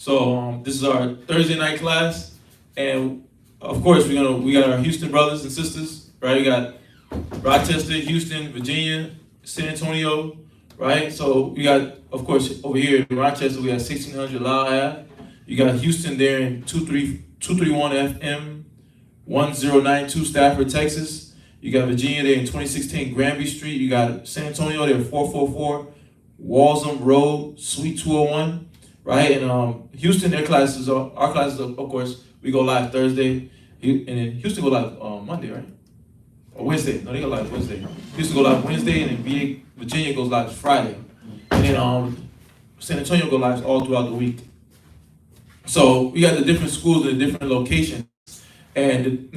So this is our Thursday night class, and of course we got our Houston brothers and sisters, right? We got Rochester, Houston, Virginia, San Antonio, right? So we got, of course, over here in Rochester we got 1600 Lyle Ave. You got Houston there in 231 FM, 1092 Stafford, Texas. You got Virginia there in 2016 Granby Street. You got San Antonio there 444 Walsham Road, Suite 201. Right, and Houston, our classes, of course, we go live Thursday, and then Houston go live Monday, right? Or Wednesday. No, they go live Wednesday. Houston go live Wednesday, and then Virginia goes live Friday. And then San Antonio go live all throughout the week. So we got the different schools in different locations, and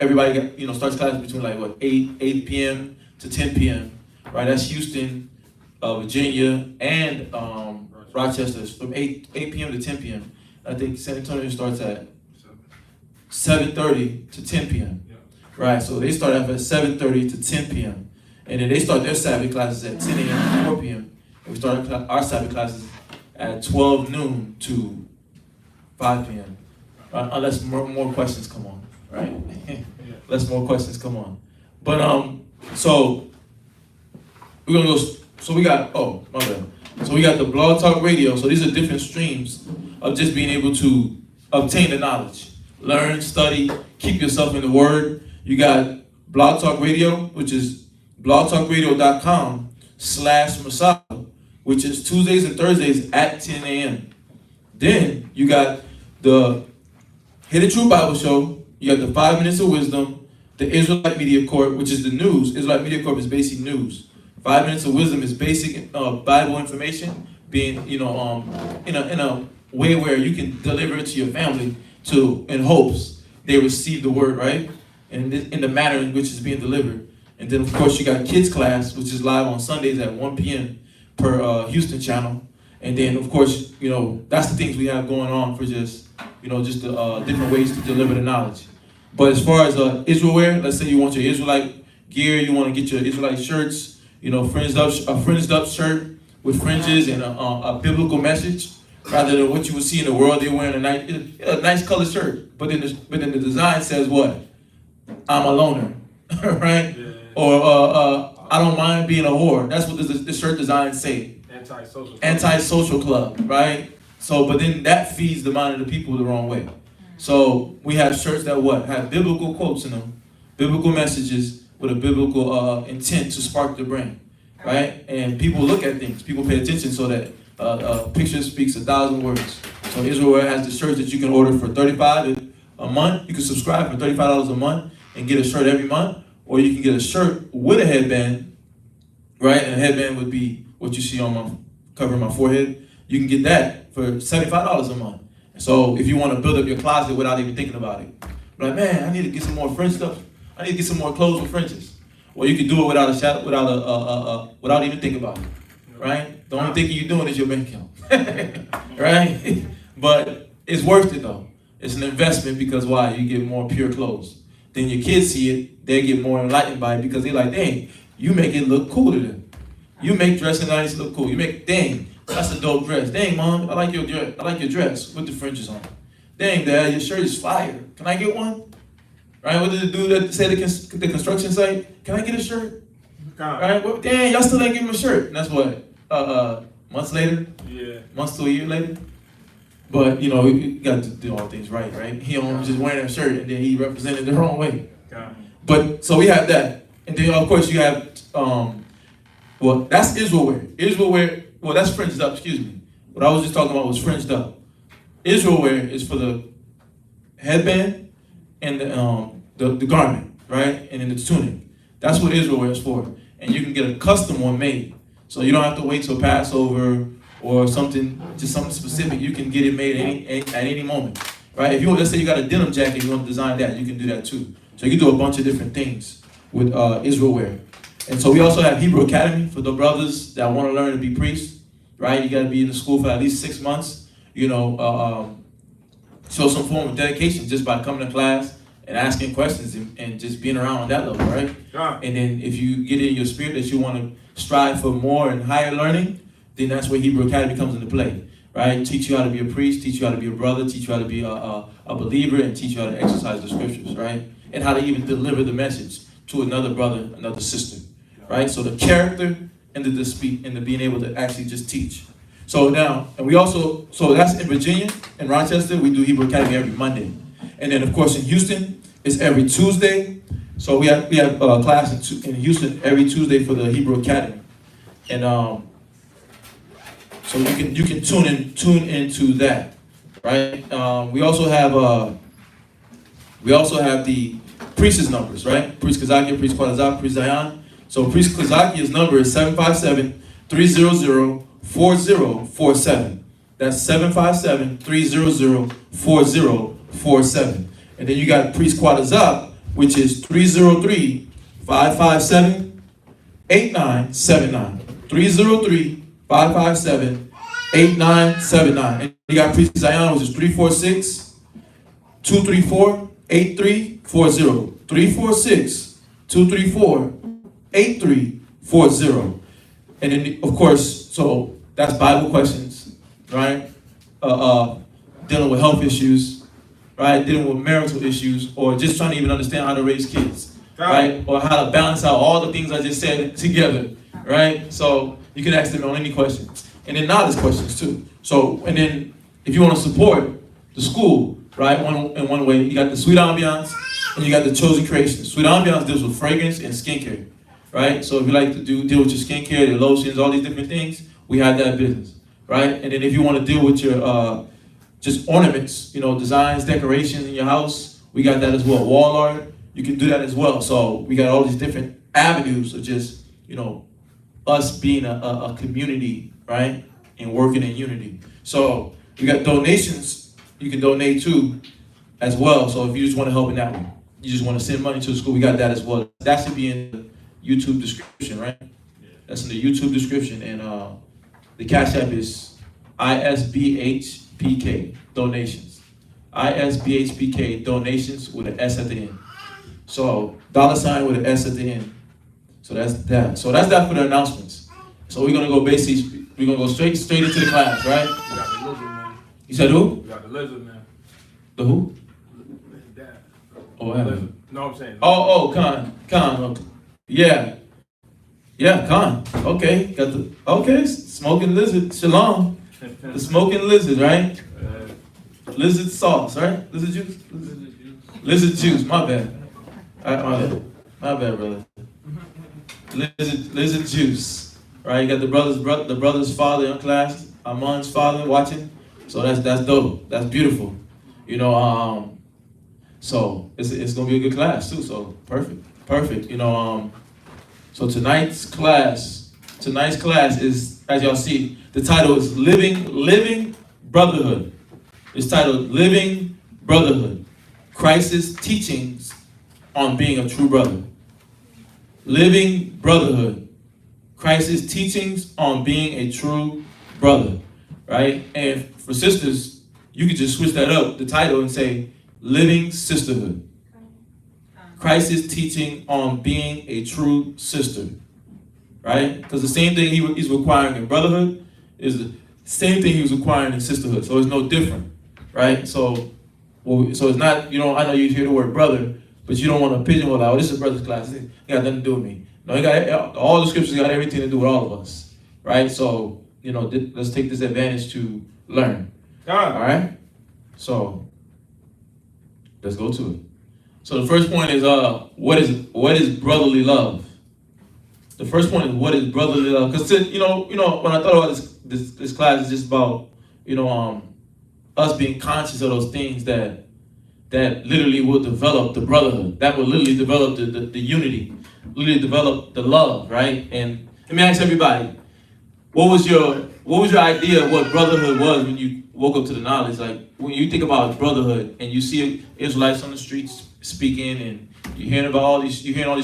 everybody got, starts class between like 8 p.m. to 10 p.m. Right? That's Houston, Virginia, and Rochester is from 8 p.m. to 10 p.m. I think San Antonio starts at 7:30 to 10 p.m. Yeah. Right, so they start off at 7:30 to 10 p.m. And then they start their Sabbath classes at 10 a.m. to 4 p.m. And we start our Sabbath classes at 12 noon to 5 p.m. Unless more questions come on, right? Unless more questions come on. But so we're gonna go. So we got my bad. So we got the Blog Talk Radio. So these are different streams of just being able to obtain the knowledge. Learn, study, keep yourself in the Word. You got Blog Talk Radio, which is blogtalkradio.com/Messiah, which is Tuesdays and Thursdays at 10 a.m. Then you got the Hidden True Bible Show. You got the 5 Minutes of Wisdom, the Israelite Media Corp, which is the news. Israelite Media Corp is basic news. 5 Minutes of Wisdom is basic Bible information, being in a way where you can deliver it to your family in hopes they receive the word, right? And in the manner in which it's being delivered. And then of course you got Kids Class, which is live on Sundays at 1 p.m. per Houston channel. And then of course that's the things we have going on for just the different ways to deliver the knowledge. But as far as Israel wear, let's say you want your Israelite gear, you want to get your Israelite shirts. Fringed up shirt with fringes and a biblical message, rather than what you would see in the world. They're wearing a nice colored shirt, but then the design says what? I'm a loner, right? Yeah. Or I don't mind being a whore. That's what the shirt designs say. Anti-social club, right? So, but then that feeds the mind of the people the wrong way. So we have shirts that have biblical quotes in them, biblical messages, with a biblical intent to spark the brain, right? And people look at things, people pay attention, so that a picture speaks 1,000 words. So Israel has the shirts that you can order for $35 a month. You can subscribe for $35 a month and get a shirt every month, or you can get a shirt with a headband, right? And a headband would be what you see on covering my forehead. You can get that for $75 a month. So if you want to build up your closet without even thinking about it, like, man, I need to get some more French stuff. I need to get some more clothes with fringes. Well, you can do it without even thinking about it, right? The only thing you're doing is your bank account, right? But it's worth it though. It's an investment because why? You get more pure clothes. Then your kids see it, they get more enlightened by it because they're like, dang, you make it look cool to them. You make dressing nice look cool. You make, dang, that's a dope dress. Dang, mom, I like your dress with the fringes on. Dang, dad, your shirt is fire. Can I get one? Right, what did the dude that say the construction site? Can I get a shirt? God. Right, well, damn, y'all still ain't give him a shirt. And that's what, months later? Yeah. Months to a year later? But, you got to do all things right? He don't just wearing a shirt and then he represented the wrong way. God. But, so we have that. And then, of course, you have, that's Israel wear. Israel wear, that's fringed up, excuse me. What I was just talking about was fringed up. Israel wear is for the headband and the garment, right? And then the tunic. That's what Israel wears for. And you can get a custom one made. So you don't have to wait till Passover or something specific. You can get it made at any moment, right? If let's say you got a denim jacket, you want to design that, you can do that too. So you can do a bunch of different things with Israel wear. And so we also have Hebrew Academy for the brothers that want to learn to be priests, right? You got to be in the school for at least 6 months, show some form of dedication just by coming to class and asking questions and just being around on that level, right? Yeah. And then if you get in your spirit that you want to strive for more and higher learning, then that's where Hebrew Academy comes into play, right? Teach you how to be a priest, teach you how to be a brother, teach you how to be a believer, and teach you how to exercise the scriptures, right? And how to even deliver the message to another brother, another sister, right? So the character and the being able to actually just teach. So now, and we also, so that's in Virginia, in Rochester, we do Hebrew Academy every Monday. And then of course in Houston, it's every Tuesday. So we have a class in Houston every Tuesday for the Hebrew Academy. And so you can tune into that, right? We also have the priest's numbers, right? Priest Kazaki, Priest Kwadazak, Priest Zion. So Priest Kazaki's number is 757-300-4047. That's 757-300-4047. And then you got Priest Kwadazak, which is 303-557-8979. 303-557-8979. And you got Priest Zion, which is 346-234-8340. 346-234-8340. And then, of course, so that's Bible questions, right? Dealing with health issues, right? Dealing with marital issues, or just trying to even understand how to raise kids, right? Or how to balance out all the things I just said together, right? So you can ask them on any question. And then knowledge questions too. So, and then if you want to support the school, right, in one way, you got the Sweet Ambiance and you got the Chosen Creations. Sweet Ambiance deals with fragrance and skincare, right? So if you like to deal with your skincare, your lotions, all these different things, we have that business, right? And then if you want to deal with your just ornaments, designs, decorations in your house, we got that as well. Wall art, you can do that as well. So we got all these different avenues of just, us being a community, right? And working in unity. So we got donations you can donate to as well. So if you just want to help in that one, you just want to send money to the school, we got that as well. That should be in the YouTube description, right? Yeah. That's in the YouTube description. And the Cash App is ISBHPK donations. ISBHPK donations with an S at the end. So $ with an S at the end. So that's that. So that's that for the announcements. So we're gonna go straight into the class, right? You got the lizard man. You said who? You got the lizard man. The who? Dad. Oh, what happened? No, I'm saying. Khan. Okay. Yeah, Khan. Okay, smoking lizard. Shalom. The smoking lizard, right? Lizard sauce, right? Lizard juice. Lizard juice. My bad. My bad, brother. Lizard juice, right? You got the brother's father in class, Armand's father watching. So that's dope. That's beautiful. So it's gonna be a good class too. So perfect. So tonight's class is, as y'all see, the title is Living Brotherhood. It's titled Living Brotherhood. Christ's teachings on being a true brother. Living Brotherhood. Christ's teachings on being a true brother. Right? And for sisters, you could just switch that up, the title, and say Living Sisterhood. Christ's teaching on being a true sister. Right? Because the same thing he's requiring in brotherhood is the same thing he was requiring in sisterhood. So it's no different. Right? So it's not, I know you hear the word brother, but you don't want to pigeonhole out, this is a brother's class. It got nothing to do with me. No, all the scriptures got everything to do with all of us. Right? So, let's take this advantage to learn. All right? So, let's go to it. So the first point is, what is brotherly love? The first point is, what is brotherly love? Because, when I thought about this class, it's just about, us being conscious of those things that literally will develop the brotherhood, that will literally develop the unity, literally develop the love, right? And let me ask everybody, what was your idea of what brotherhood was when you woke up to the knowledge? Like when you think about brotherhood and you see Israelites on the streets speaking, and you're hearing all these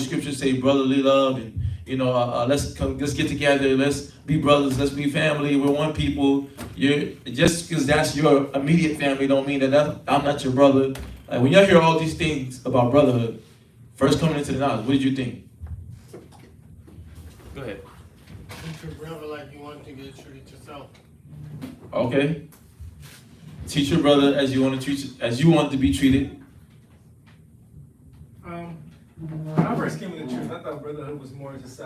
scriptures say brotherly love, and let's get together, let's be brothers, let's be family, we're one people. Just because that's your immediate family don't mean that I'm not your brother. Like when you hear all these things about brotherhood, first coming into the knowledge, what did you think? Go ahead. Treat your brother like you want to get treated yourself. Okay. Teach your brother as you want to be treated. When I first came to the truth, I thought brotherhood was more just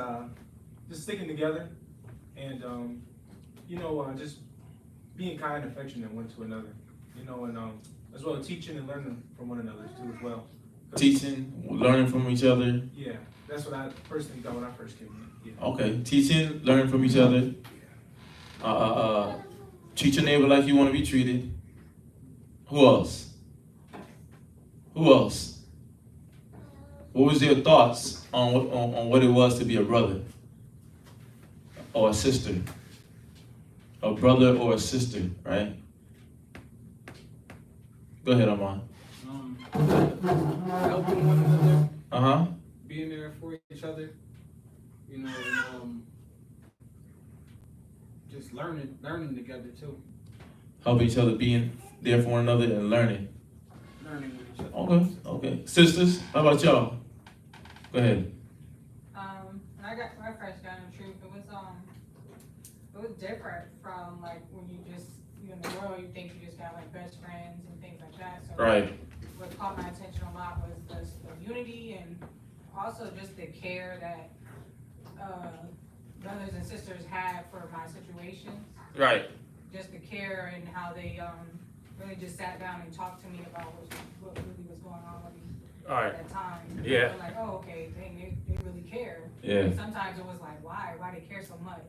sticking together and just being kind and affectionate one to another. And as well as teaching and learning from one another too as well. Teaching, learning from each other. Yeah, that's what I personally thought when I first came in. Yeah. Okay, teaching, learning from each other. Treat your neighbor like you want to be treated. Who else? Who else? What was your thoughts on what it was to be a brother or a sister? A brother or a sister, right? Go ahead, Armand. Helping one another. Uh-huh. Being there for each other. Just learning together too. Help each other, being there for one another and learning. Learning with each other. Okay. Sisters, how about y'all? Go ahead. When I first got in the truth, it was different from like when you in the world, you think you just got like best friends and things like that. So Right. What caught my attention a lot was the unity and also just the care that brothers and sisters had for my situations. Right. Just the care and how they really just sat down and talked to me about what really was going on with me Alright. at that time. Yeah. I'm like, oh, okay, dang, they really care. Yeah. And sometimes it was like, why they care so much?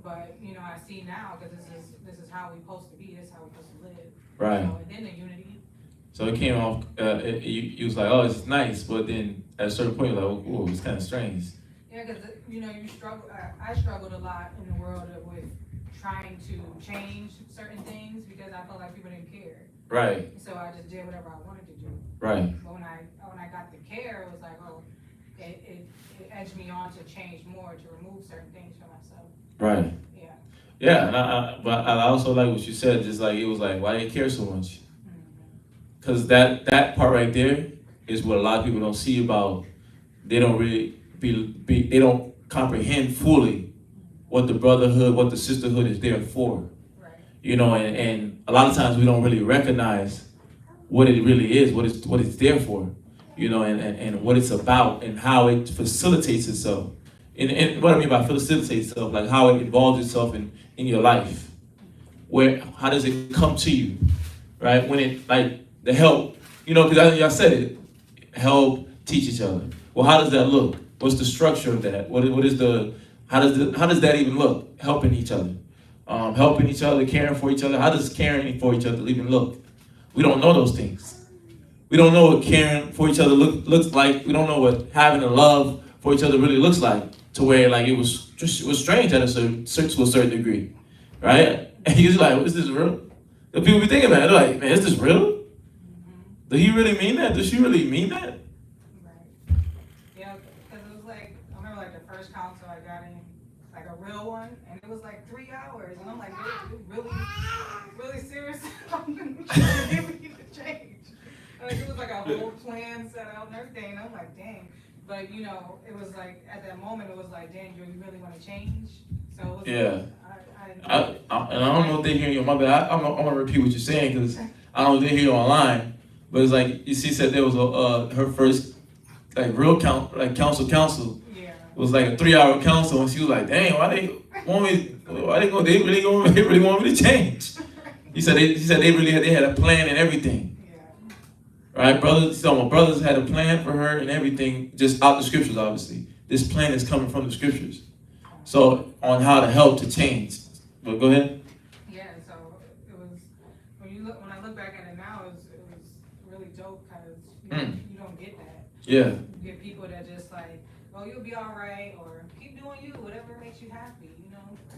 But I see now because this is how we're supposed to be. This is how we're supposed to live. Right. So, and then the unity. So it came off. You was like, oh, it's nice, but then at a certain point, you're like, oh, it's kind of strange. Yeah, because you struggle. I struggled a lot in the world with trying to change certain things because I felt like people didn't care. Right. So I just did whatever I wanted to do. Right. But when I got the care, it was like, oh, it edged me on to change more, to remove certain things from myself. Right. Yeah. Yeah, but I also like what you said. Just like it was like, why do you care so much? Because that part right there is what a lot of people don't see about. They don't really they don't comprehend fully what the brotherhood, what the sisterhood is there for. Right. And a lot of times we don't really recognize what it really is, what it's there for, and what it's about and how it facilitates itself. And what I mean by facilitates itself, like how it involves itself in your life. How does it come to you, right? When it, like, the help, because I said it, help teach each other. Well, how does that look? What's the structure of that? How does that even look? Helping each other. Helping each other, caring for each other. How does caring for each other even look? We don't know those things. We don't know what caring for each other looks like. We don't know what having a love for each other really looks like, to where like it was strange to a certain degree, right? And he's like, is this real? The people be thinking about it, they're like, man, is this real? Did he really mean that? Does she really mean that? Right. Yeah, because it was like, I remember like the first council I got in, like a real one, and it was like 3 hours, and I'm like, really serious? I'm giving you the change. Like it was like a whole plan set out and everything, and I'm like, dang. But it was like at that moment, it was like, dang, you really want to change? So it was Yeah. Like, and I don't know if they hear you. My bad. I'm gonna repeat what you're saying because I don't know if they hear you online. But it's like she said there was her first like real council. Yeah. It was like a 3-hour council, and she was like, "Dang, why they want me? They really want me to change?" She said they had a plan and everything. Yeah. Right, brothers. So my brothers had a plan for her and everything, just out the scriptures, obviously. This plan is coming from the scriptures. So on how to help to change. But go ahead. Yeah, so it was when I look back at it now, it was really dope because you don't get that. Yeah. You get people that just like, oh, you'll be all right, or keep doing you, whatever makes you happy,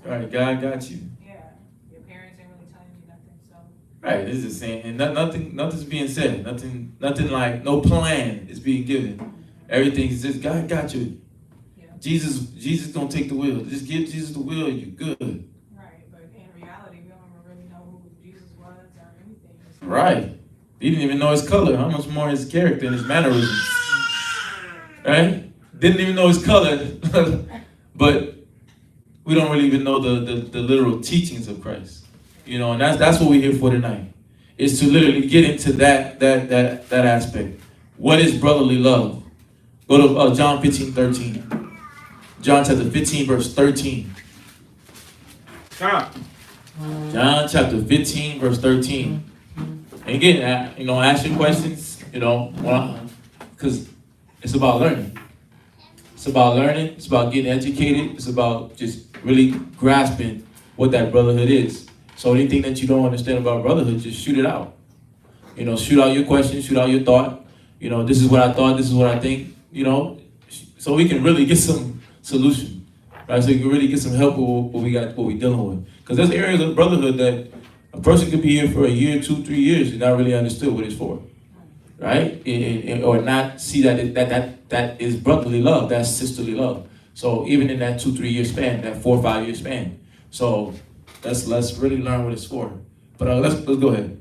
All right, God got you. Yeah, your parents ain't really telling you nothing, so. Right, this is saying, and nothing's being said. Nothing like, no plan is being given. Everything's just, God got you. Yeah. Jesus gonna take the wheel. Just give Jesus the wheel, you good. Right, but in reality, we don't really know who Jesus was or anything. So. Right. He didn't even know his color. How much more his character and his mannerisms. Right? Didn't even know his color. But we don't really even know the literal teachings of Christ. You know, and that's what we're here for tonight. Is to literally get into that aspect. What is brotherly love? Go to John 15:13. John chapter 15, verse 13. John chapter 15, verse 13. And again, you know, ask your questions, you know, because it's about learning. It's about learning. It's about getting educated. It's about just really grasping what that brotherhood is. So anything that you don't understand about brotherhood, just shoot it out. You know, shoot out your questions, shoot out your thought. You know, this is what I thought, this is what I think, you know, so we can really get some solution, right? So you can really get some help with what we're dealing with. Because there's areas of brotherhood that a person could be here for a year, 2, 3 years and not really understood what it's for, right? Or not see that is brotherly love, that's sisterly love. So even in that 2-3 year span, that 4 or 5 year span. So let's really learn what it's for. But let's go ahead.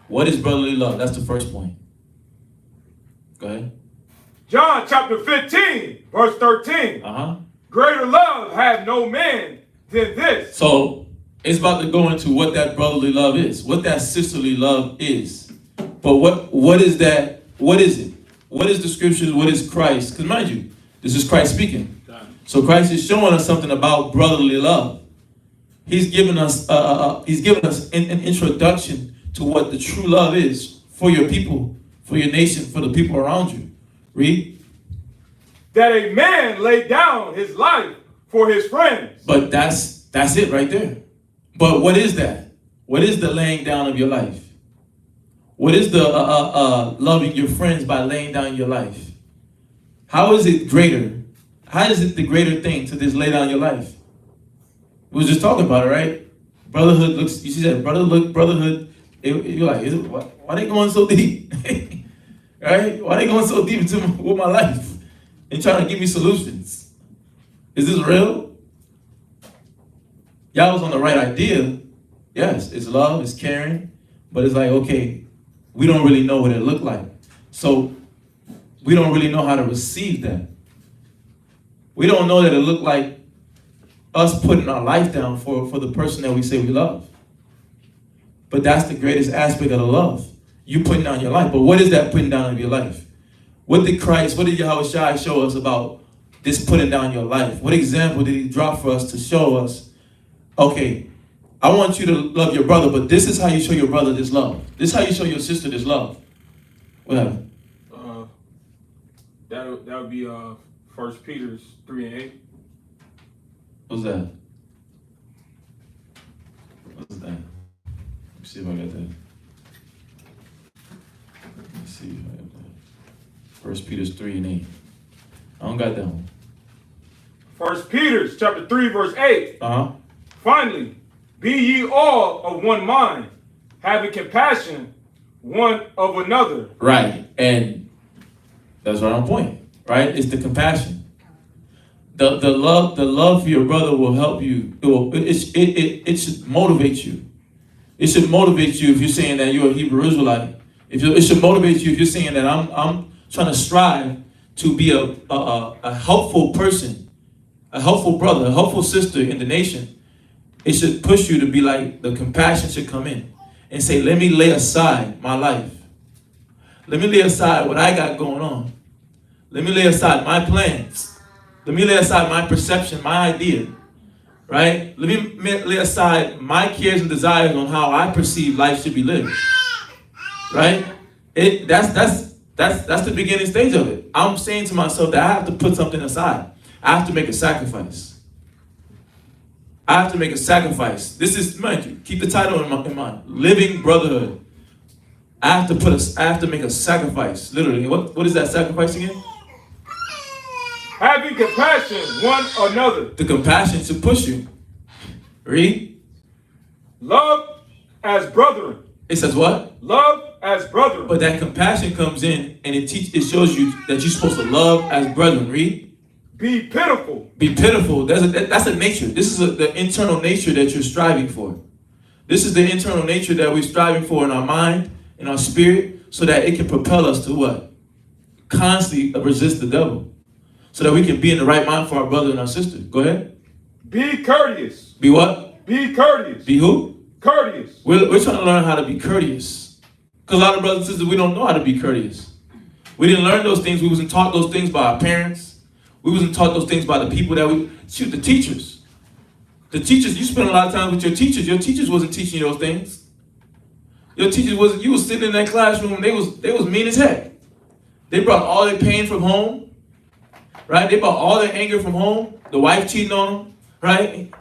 What is brotherly love? That's the first point. Go ahead. John chapter 15, verse 13. Greater love have no man than this. So it's about to go into what that brotherly love is, what that sisterly love is. But what is that? What is it? What is the scriptures? What is Christ? Because mind you, this is Christ speaking. So Christ is showing us something about brotherly love. He's given us an introduction to what the true love is for your people, for your nation, for the people around you. Read. That a man laid down his life for his friends. But that's it right there. But what is that? What is the laying down of your life? What is the loving your friends by laying down your life? How is it greater? How is it the greater thing to just lay down your life? We was just talking about it, right? Brotherhood looks, you see that brotherhood, you're like, why they going so deep? Right? Why they going so deep into with my life and trying to give me solutions? Is this real? Y'all was on the right idea. Yes, it's love, it's caring, but it's like, okay, we don't really know what it looked like. So we don't really know how to receive that. We don't know that it looked like us putting our life down for the person that we say we love. But that's the greatest aspect of the love. You putting down your life. But what is that putting down of your life? What did Yahweh Shai show us about this putting down your life? What example did he drop for us to show us, okay, I want you to love your brother, but this is how you show your brother this love. This is how you show your sister this love. What happened? That would be 1 Peter 3:8. What's that? What's that? Let me see if I got that. Let's see if I got that. 1 Peter 3:8. I don't got that one. 1 Peter chapter 3, verse 8. Finally, be ye all of one mind, having compassion one of another. Right, and that's right on point. Right, it's the compassion. The love for your brother will help you. It should motivate you. It should motivate you if you're saying that you're a Hebrew Israelite. It should motivate you if you're saying that I'm trying to strive to be a helpful person, a helpful brother, a helpful sister in the nation. It should push you to be like, the compassion should come in and say, let me lay aside my life. Let me lay aside what I got going on. Let me lay aside my plans. Let me lay aside my perception, my idea, right? Let me lay aside my cares and desires on how I perceive life should be lived, right? That's the beginning stage of it. I'm saying to myself that I have to put something aside. I have to make a sacrifice. I have to make a sacrifice. This is, mind you, keep the title in mind. Living Brotherhood. I have to make a sacrifice. Literally, what is that sacrifice again? Having compassion one another. The compassion to push you. Read. Love as brethren. It says what? Love as brethren. But that compassion comes in and it shows you that you're supposed to love as brethren. Read. Be pitiful. Be pitiful. That's a nature. This is the internal nature that you're striving for. This is the internal nature that we're striving for in our mind, in our spirit, so that it can propel us to what? Constantly resist the devil. So that we can be in the right mind for our brother and our sister. Go ahead. Be courteous. Be what? Be courteous. Be who? Courteous. We're trying to learn how to be courteous. Because a lot of brothers and sisters, we don't know how to be courteous. We didn't learn those things. We wasn't taught those things by our parents. We wasn't taught those things by the people the teachers. The teachers, you spend a lot of time with your teachers. Your teachers wasn't teaching you those things. Your teachers wasn't, you was sitting in that classroom and they was mean as heck. They brought all their pain from home, right? They brought all their anger from home. The wife cheating on them, right?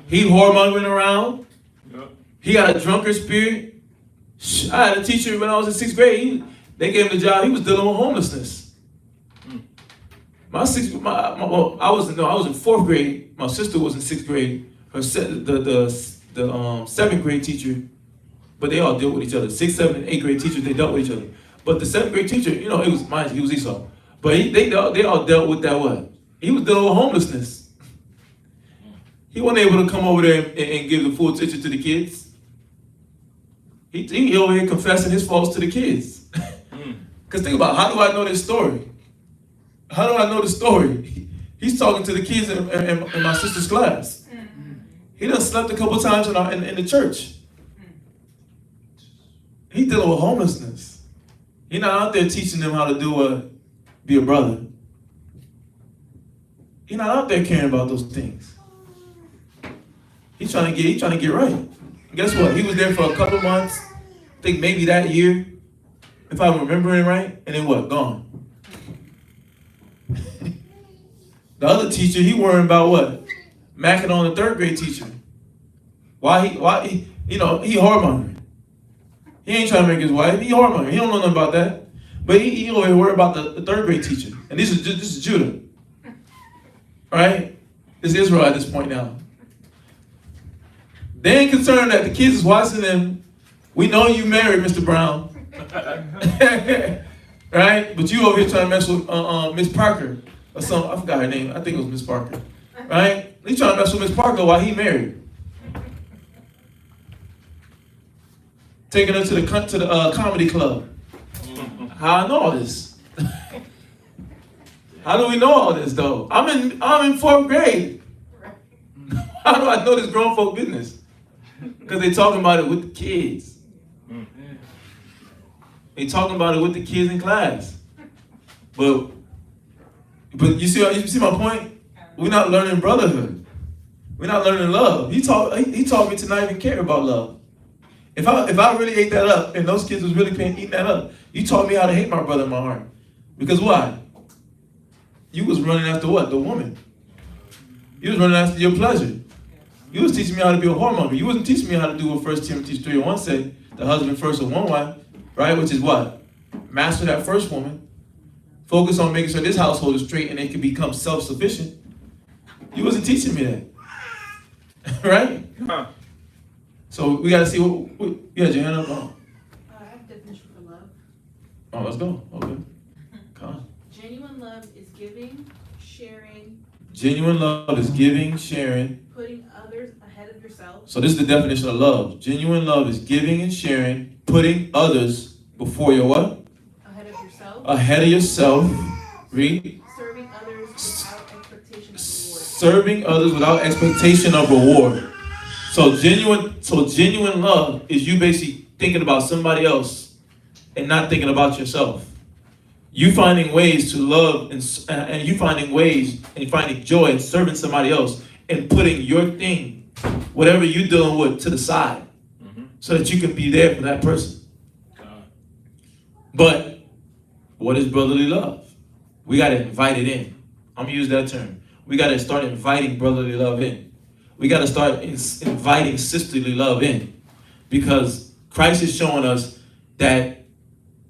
He whoremongering around. Yep. He got a drunkard spirit. I had a teacher when I was in 6th grade. They gave him the job. He was dealing with homelessness. I was in 4th grade. My sister was in 6th grade. The 7th grade teacher, but they all dealt with each other. 6th, 7th, and 8th grade teachers, they dealt with each other. But the 7th grade teacher, he was Esau. But they all dealt with that what? He was dealing with homelessness. He wasn't able to come over there and give the full attention to the kids. He over here confessing his faults to the kids. Because think about, how do I know this story? How do I know the story? He's talking to the kids in my sister's class. He done slept a couple times in the church. He dealing with homelessness. He's not out there teaching them how to be a brother. He's not out there caring about those things. He's trying to get right. And guess what? He was there for a couple months. I think maybe that year, if I'm remembering right. And then what? Gone. The other teacher, he worrying about what? Macking on the 3rd grade teacher. Why he whoremongering. He ain't trying to make his wife. He whoremongering. He don't know nothing about that. But he over here worried about the 3rd grade teacher. And this is Judah. Right? It's Israel at this point now. They ain't concerned that the kids is watching them. We know you married, Mr. Brown. Right? But you over here trying to mess with Miss Parker. Or something. I forgot her name. I think it was Miss Parker. Right? He trying to mess with Miss Parker while he married. Taking her to the comedy club. How I know all this? How do we know all this though? I'm in 4th grade. How do I know this grown folk business? Because they talking about it with the kids. They talking about it with the kids in class. But you see my point? We're not learning brotherhood. We're not learning love. He taught me to not even care about love. If I really ate that up and those kids was really eating that up, you taught me how to hate my brother in my heart. Because why? You was running after what? The woman. You was running after your pleasure. You was teaching me how to be a whoremonger. You wasn't teaching me how to do what 1 Timothy 3:1 said, the husband first of one wife, right? Which is what? Master that first woman. Focus on making sure this household is straight and it can become self-sufficient. You wasn't teaching me that. Right? Huh. So we got to see what you had your hand up on. I have a definition for love. Oh, let's go. Okay. Come on. Genuine love is giving, sharing, Genuine love is giving, sharing. putting others ahead of yourself, So this is the definition of love. Genuine love is giving and sharing, putting others before your what? ahead of yourself, Ahead of yourself. Read. serving others without expectation of reward. Serving others without expectation of reward. So genuine love is you basically thinking about somebody else and not thinking about yourself. You finding ways to love and you finding ways and finding joy in serving somebody else and putting your thing, whatever you're dealing with, to the side, so that you can be there for that person. But what is brotherly love? We got to invite it in. I'm gonna use that term. We got to start inviting brotherly love in. We got to start inviting sisterly love in, because Christ is showing us that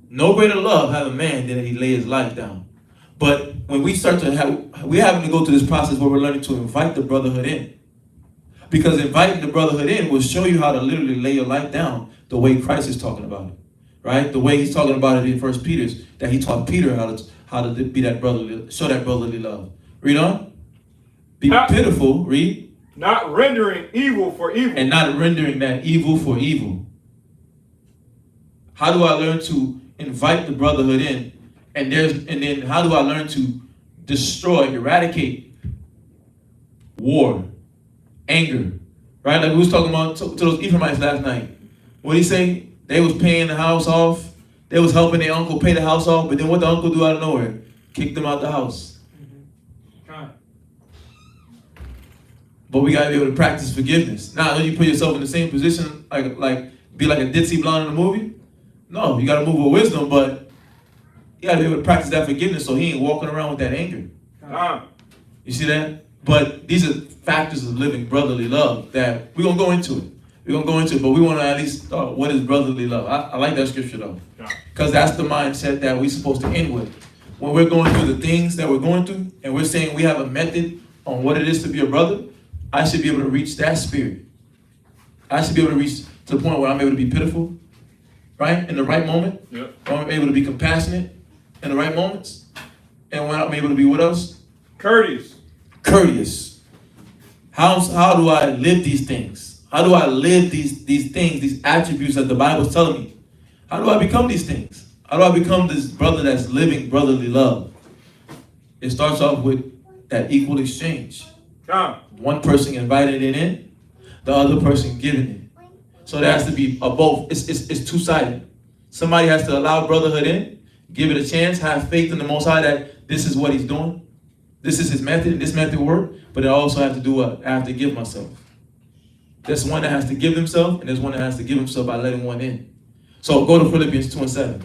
no greater love have a man than that he lay his life down. But when we start to we're having to go through this process where we're learning to invite the brotherhood in. Because inviting the brotherhood in will show you how to literally lay your life down the way Christ is talking about it. Right? The way he's talking about it in 1 Peter, that he taught Peter how to be that brotherly, show that brotherly love. Read on. Be pitiful, read. Not rendering evil for evil. And not rendering that evil for evil. How do I learn to invite the brotherhood in? And then how do I learn to destroy, eradicate war, anger, right? Like we was talking about to those Ephraimites last night. What did he say? They was paying the house off. They was helping their uncle pay the house off. But then what the uncle do out of nowhere? Kick them out the house. But we gotta be able to practice forgiveness. Now, don't you put yourself in the same position, like be like a ditzy blonde in the movie? No, you gotta move with wisdom, but you gotta be able to practice that forgiveness so he ain't walking around with that anger. You see that? But these are factors of living brotherly love that we're gonna go into it. We're gonna go into it, but we want to at least start. What is brotherly love? I like that scripture though, because that's the mindset that we're supposed to end with. When we're going through the things that we're going through, and we're saying we have a method on what it is to be a brother, I should be able to reach that spirit. I should be able to reach to the point where I'm able to be pitiful, right, in the right moment. Yep. I'm able to be compassionate in the right moments, and when I'm able to be what else? Courteous. Courteous. How do I live these things? How do I live these things, these attributes that the Bible's telling me? How do I become these things? How do I become this brother that's living brotherly love? It starts off with that equal exchange. One person invited it in, the other person giving it. So there has to be a both. It's two-sided. Somebody has to allow brotherhood in, give it a chance, have faith in the Most High that this is what he's doing. This is his method, this method work, but I also have to do what? I have to give myself. There's one that has to give himself, and there's one that has to give himself by letting one in. So go to Philippians 2:7.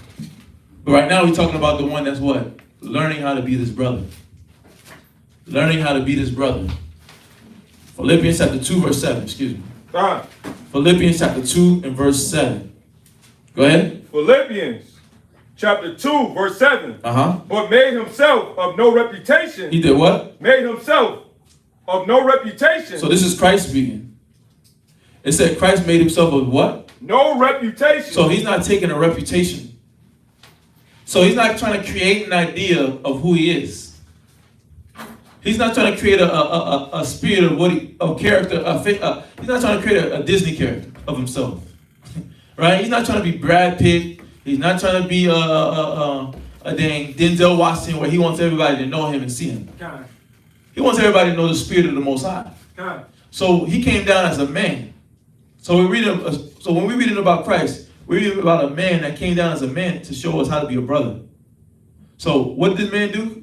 But right now we're talking about the one that's what? Learning how to be this brother. Learning how to be this brother. Philippians chapter 2, verse 7, excuse me. Philippians chapter 2 and verse 7. Go ahead. Philippians chapter 2, verse 7. But made himself of no reputation. He did what? Made himself of no reputation. So this is Christ speaking. It said Christ made himself of what? No reputation. So he's not taking a reputation. So he's not trying to create an idea of who he is. He's not trying to create a spirit of character. He's not trying to create a Disney character of himself, right? He's not trying to be Brad Pitt. He's not trying to be a dang Denzel Washington, where he wants everybody to know him and see him. He wants everybody to know the spirit of the Most High. So he came down as a man. So when we read about Christ, we read about a man that came down as a man to show us how to be a brother. So what did man do?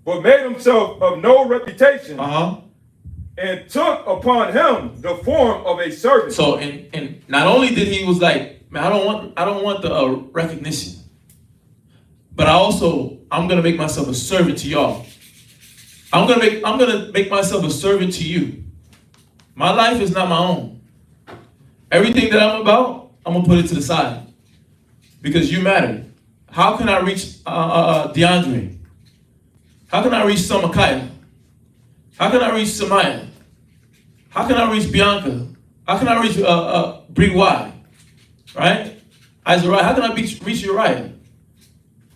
But made himself of no reputation, and took upon him the form of a servant. So and not only did he was like, man, I don't want the recognition, but I'm gonna make myself a servant to y'all. I'm gonna make myself a servant to you. My life is not my own. Everything that I'm about, I'm gonna put it to the side because you matter. How can I reach DeAndre? How can I reach Samakaya? How can I reach Samaya? How can I reach Bianca? How can I reach Bree Y? Right? Azariah. How can I reach Uriah?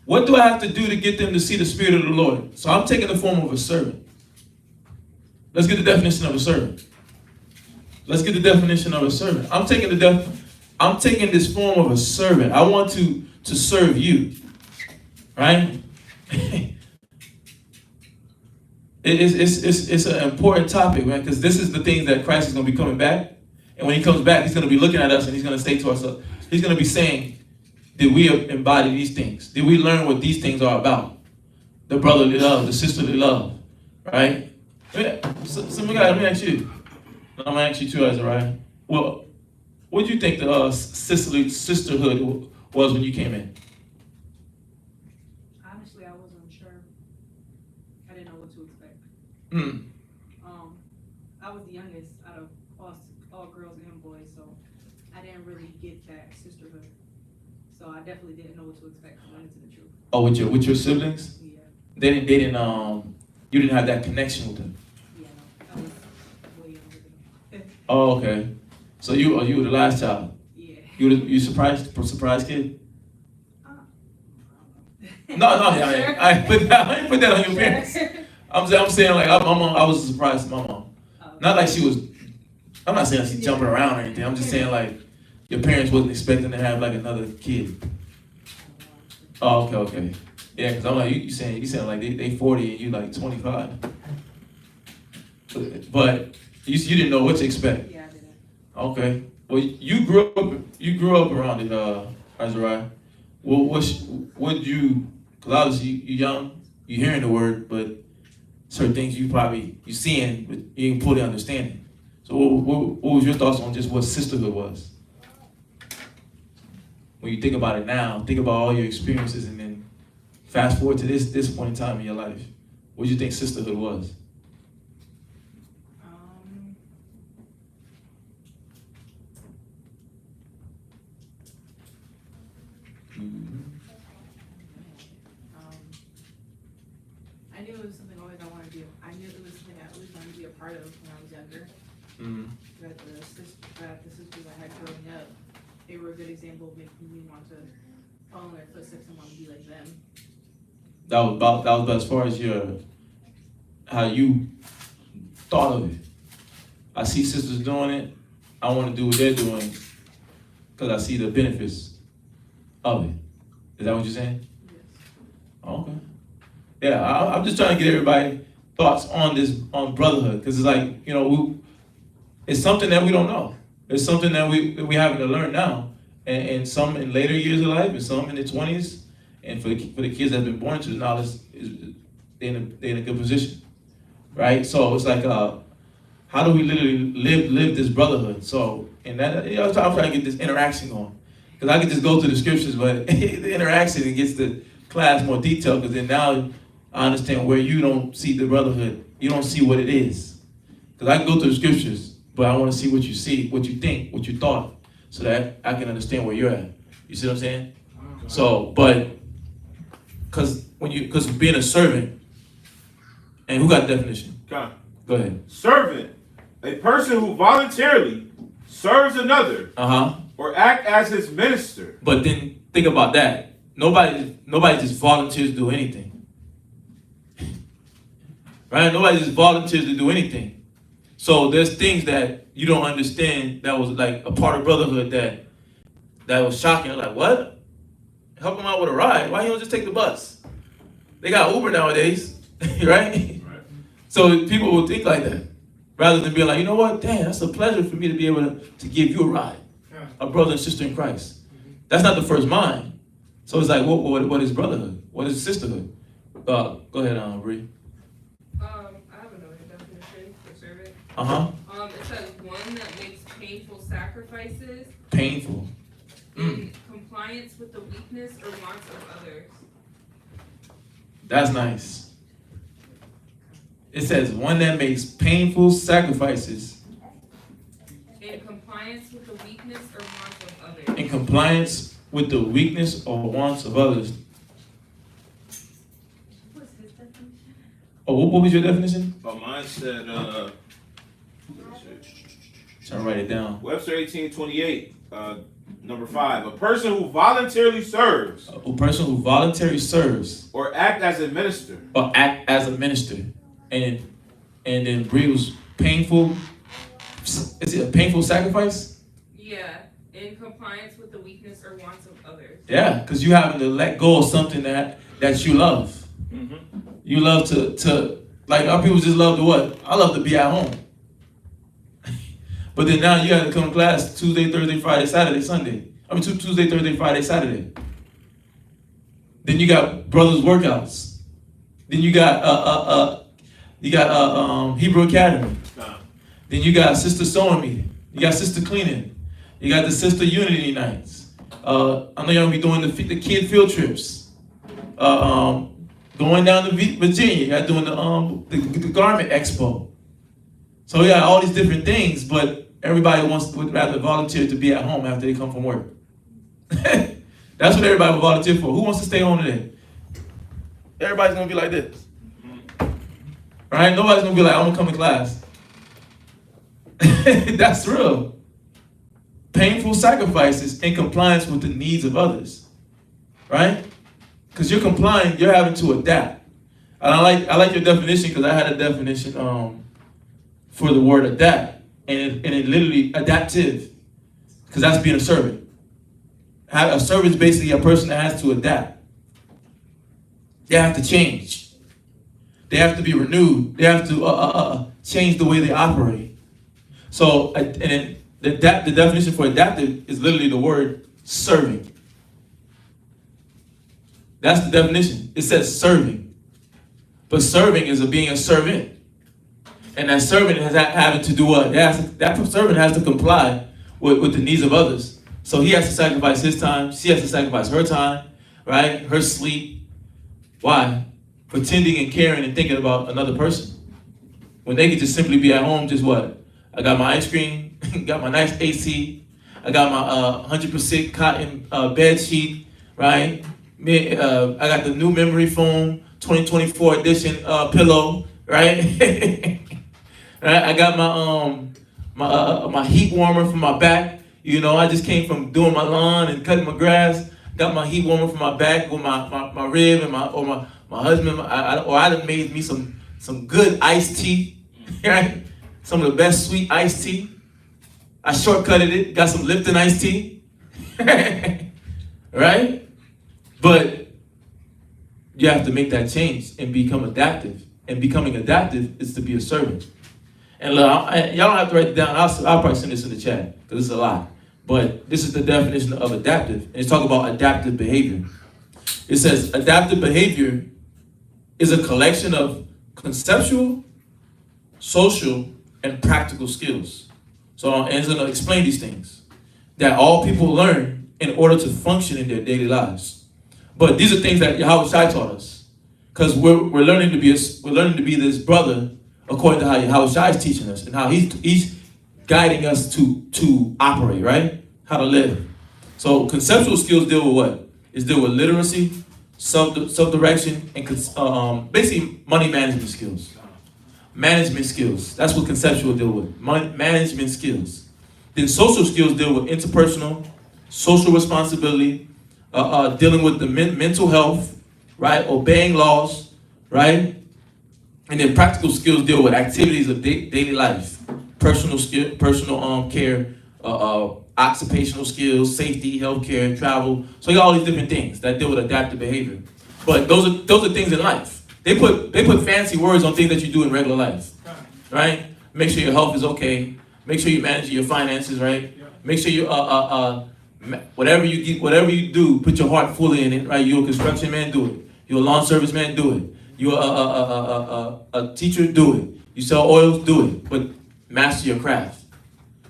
What do I have to do to get them to see the Spirit of the Lord? So I'm taking the form of a servant. Let's get the definition of a servant. Let's get the definition of a servant. I'm taking this form of a servant. I want to serve you. Right? It's an important topic, man, because this is the things that Christ is going to be coming back. And when he comes back, he's going to be looking at us and he's going to say to us, he's going to be saying, did we embody these things? Did we learn what these things are about? The brotherly love, the sisterly love, right? Let me ask you. I'm going to ask you too, Azariah. Well, what did you think the sisterhood was when you came in? Honestly, I wasn't sure. I didn't know what to expect. I was the youngest out of all girls and boys, so I didn't really get that sisterhood. So I definitely didn't know what to expect going into the truth. Oh, with your siblings? Yeah. They didn't you didn't have that connection with them. Yeah, no, I was way younger than them. Oh, okay. So you were the last child. Yeah. You surprise kid? No, No, I ain't put that on your parents. I'm saying like I was surprised to my mom. Not like she was. I'm not saying she's jumping around or anything. I'm just saying like your parents wasn't expecting to have like another kid. Oh, okay. Yeah, because I'm like you saying like they 40 and you like 25. But you didn't know what to expect. Yeah, I didn't. Okay. Well, you grew up around it, Azariah. Well, what you? Because obviously you're young, you're hearing the word, but certain things you seeing, but you ain't fully understanding. So what was your thoughts on just what sisterhood was? When you think about it now, think about all your experiences, and then fast forward to this point in time in your life. What do you think sisterhood was? I knew it was something always I wanted to be. I knew it was something I always wanted to be a part of when I was younger. That the sisters I had growing up, they were a good example of making me want to follow in their footsteps and want to be like them. That was about as far as how you thought of it. I see sisters doing it. I want to do what they're doing because I see the benefits of it. Is that what you're saying? Yes. Okay. Yeah, I'm just trying to get everybody thoughts on brotherhood, because it's like, it's something that we don't know. It's something that we having to learn now, and some in later years of life, and some in their 20s, and for the kids that have been born into the knowledge, they're in a good position, right? So it's like, how do we literally live this brotherhood? So, and that, I'm trying to get this interaction going, because I can just go through the scriptures, but the interaction, it gets the class more detailed, because then now I understand where you don't see the brotherhood, you don't see what it is. Because I can go through the scriptures, but I want to see what you see, what you think, what you thought, so that I can understand where you're at. You see what I'm saying? So, but because being a servant, and who got the definition? Okay. Go ahead. Servant, a person who voluntarily serves another or act as his minister. But then think about that. Nobody just volunteers to do anything. Right? Nobody just volunteers to do anything. So there's things that you don't understand that was like a part of brotherhood that was shocking. Like, what? Help them out with a ride. Why you don't just take the bus? They got Uber nowadays, right? So people will think like that, rather than being like, you know what? Damn, that's a pleasure for me to be able to give you a ride, a brother and sister in Christ. That's not the first mind. So it's like, what is brotherhood? What is sisterhood? Go ahead, Bree. I have another definition for servant. It says one that makes painful sacrifices. Painful. In compliance with the weakness or wants of others. That's nice. It says one that makes painful sacrifices. In compliance with the weakness or wants of others. In compliance with the weakness or wants of others. What's his definition? Oh, what was your definition? Oh, mine said, Trying to write it down. Webster 1828, number 5. A person who voluntarily serves. A person who voluntarily serves. Or act as a minister. Or act as a minister. And then Bree was painful. Is it a painful sacrifice? Yeah, in compliance with the weakness or wants of others. Yeah, because you having to let go of something that you love. You love to like, our people just love to what? I love to be at home. But then now you have to come to class Tuesday, Thursday, Friday, Saturday, Sunday. Tuesday, Thursday, Friday, Saturday. Then you got brothers workouts. Then you got Hebrew Academy. Then you got sister sewing meeting. You got sister cleaning. You got the sister unity nights. I know y'all gonna be doing the kid field trips. Going down to Virginia. Y'all doing the garment expo. So we got all these different things, but everybody would rather volunteer to be at home after they come from work. That's what everybody would volunteer for. Who wants to stay home today? Everybody's gonna be like this. Right? Nobody's gonna be like, I'm gonna come to class. That's real. Painful sacrifices in compliance with the needs of others. Right? Because you're complying, you're having to adapt. And I like your definition, because I had a definition for the word adapt. And it literally adaptive. Because that's being a servant. A servant is basically a person that has to adapt. They have to change. They have to be renewed. They have to change the way they operate. So, and the definition for adaptive is literally the word serving. That's the definition. It says serving. But serving is being a servant. And that servant has having to do what? That servant has to comply with the needs of others. So he has to sacrifice his time. She has to sacrifice her time, right? Her sleep. Why? Pretending and caring and thinking about another person. When they could just simply be at home, just what? I got my ice cream, got my nice AC, I got my 100% cotton bed sheet, right? I got the new memory foam 2024 edition pillow, right? Right? I got my heat warmer for my back. You know, I just came from doing my lawn and cutting my grass. Got my heat warmer for my back with my rib and my husband. I done made me some good iced tea, right? Some of the best sweet iced tea. I shortcutted it. Got some Lipton iced tea, right? But you have to make that change and become adaptive. And becoming adaptive is to be a servant. And look, y'all don't have to write it down. I'll probably send this in the chat because it's a lot. But this is the definition of adaptive. And it's talking about adaptive behavior. It says adaptive behavior is a collection of conceptual, social, and practical skills. So it's going to explain these things that all people learn in order to function in their daily lives. But these are things that Yahweh Shai taught us, because we're learning to be this brother according to how Yahweh Shai is teaching us and how he's guiding us to operate, right? How to live. So conceptual skills deal with what? It's deal with literacy, self-direction, and basically money management skills. Management skills. That's what conceptual deal with. Management skills. Then social skills deal with interpersonal, social responsibility, dealing with the mental health, right? Obeying laws, right? And then practical skills deal with activities of daily life, personal skill, personal care, occupational skills, safety, healthcare, travel. So you got all these different things that deal with adaptive behavior. But those are things in life. They put fancy words on things that you do in regular life, right? Make sure your health is okay. Make sure you manage your finances, right? Make sure you whatever you do, put your heart fully in it, right? You're a construction man, do it. You're a lawn service man, do it. You're a teacher, do it. You sell oils, do it. But master your craft.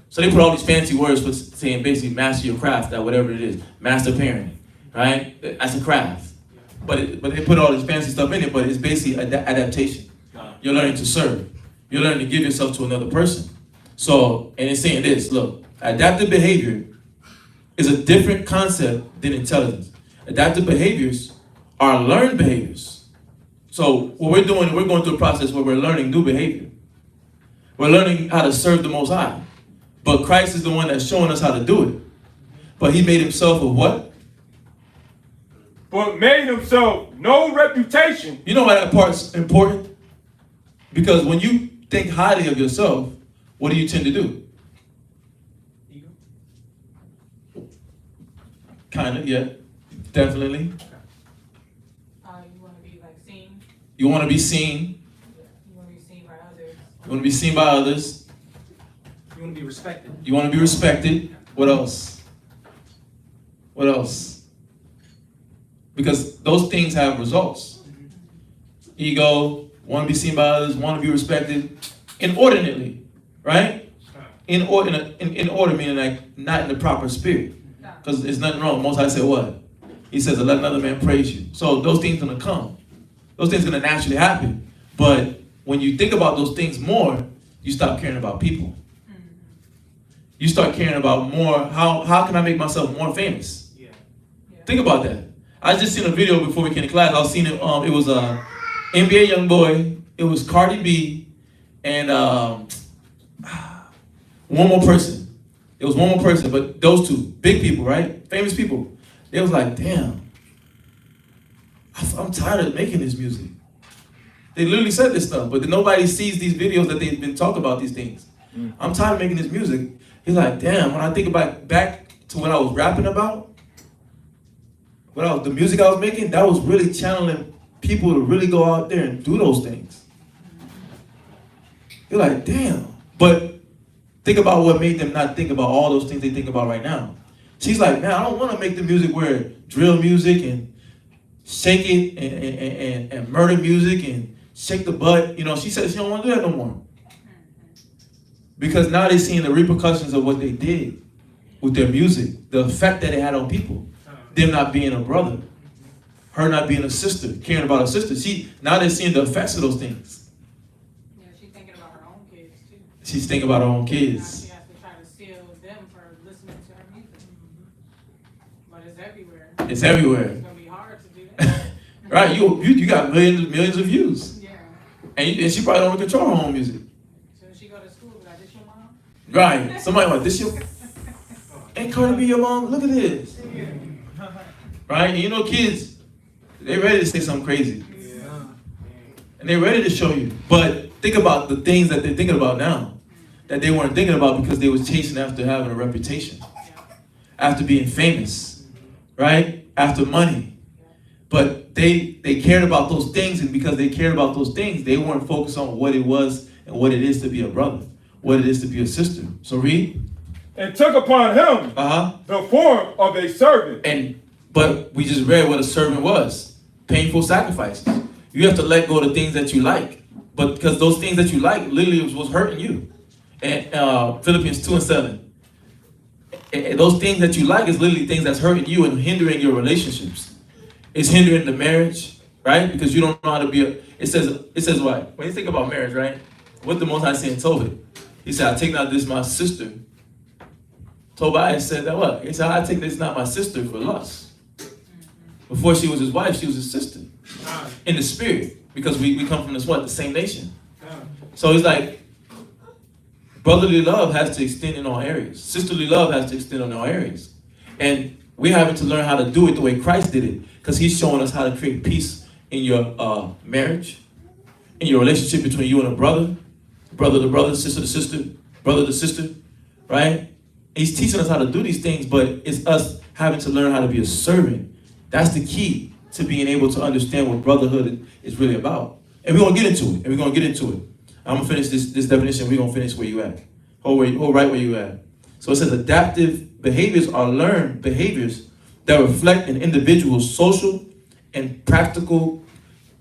So they put all these fancy words for saying basically master your craft, that whatever it is, master parenting, right? That's a craft. But they put all this fancy stuff in it, but it's basically adaptation. You're learning to serve. You're learning to give yourself to another person. So, and it's saying this, look, adaptive behavior is a different concept than intelligence. Adaptive behaviors are learned behaviors. So what we're doing, we're going through a process where we're learning new behavior. We're learning how to serve the Most High. But Christ is the one that's showing us how to do it. But he made himself a what? But made himself no reputation. You know why that part's important? Because when you think highly of yourself, what do you tend to do? Ego? Kind of, yeah. Definitely. You want to be like seen. You want to be seen. You want to be seen by others. You want to be seen by others. You want to be respected. You want to be respected. What else? What else? Because those things have results. Ego, want to be seen by others, want to be respected, inordinately, right? In order meaning like not in the proper spirit. Because there's nothing wrong. Most High said what? He says, let another man praise you. So those things are going to come. Those things are going to naturally happen. But when you think about those things more, you stop caring about people. You start caring about more, how can I make myself more famous? Yeah. Think about that. I just seen a video before we came to class. I was seeing it. It was a NBA young boy. It was Cardi B and one more person. It was one more person, but those two big people, right? Famous people. They was like, damn, I'm tired of making this music. They literally said this stuff, but then nobody sees these videos that they've been talking about these things. I'm tired of making this music. He's like, damn. When I think about back to what I was rapping about. The music I was making, that was really channeling people to really go out there and do those things. You're like, damn. But think about what made them not think about all those things they think about right now. She's like, man, I don't want to make the music where drill music and shake it and murder music and shake the butt. You know, she said she don't want to do that no more. Because now they're seeing the repercussions of what they did with their music, the effect that it had on people. Them not being a brother, her not being a sister, caring about her sister. Now they're seeing the effects of those things. Yeah, she's thinking about her own kids too. She's thinking about her own Now kids. she has to try to seal them for listening to her music. But it's everywhere. It's everywhere. It's gonna be hard to do that. Right? You got millions of views. Yeah. And she probably don't control her own music. So she go to school, like, this your mom? Right. Somebody like, this your... Ain't Cardi B your mom? Look at this. Right? And you know kids, they ready to say something crazy. And they're ready to show you. But think about the things that they're thinking about now that they weren't thinking about because they was chasing after having a reputation. After being famous. Right? After money. But they cared about those things, and because they cared about those things, they weren't focused on what it was and what it is to be a brother. What it is to be a sister. So read. And took upon him the form of a servant. But we just read what a servant was. Painful sacrifices. You have to let go of the things that you like. But because those things that you like literally was hurting you. And Philippians 2:7. And those things that you like is literally things that's hurting you and hindering your relationships. It's hindering the marriage, right? Because you don't know how to be it says what? When you think about marriage, right? What the Most High say in Tobit? He said, I take not this my sister. Tobias said that what? He said, I take this not my sister for lust. Before she was his wife, she was his sister. In the spirit. Because we come from the same nation. So it's like, brotherly love has to extend in all areas. Sisterly love has to extend in all areas. And we're having to learn how to do it the way Christ did it. Because he's showing us how to create peace in your marriage. In your relationship between you and a brother. Brother to brother, sister to sister, brother to sister. Right? He's teaching us how to do these things, but it's us having to learn how to be a servant. That's the key to being able to understand what brotherhood is really about. And we're going to get into it. I'm going to finish this definition. We're going to finish where you at. Hold right where you at. So it says adaptive behaviors are learned behaviors that reflect an individual's social and practical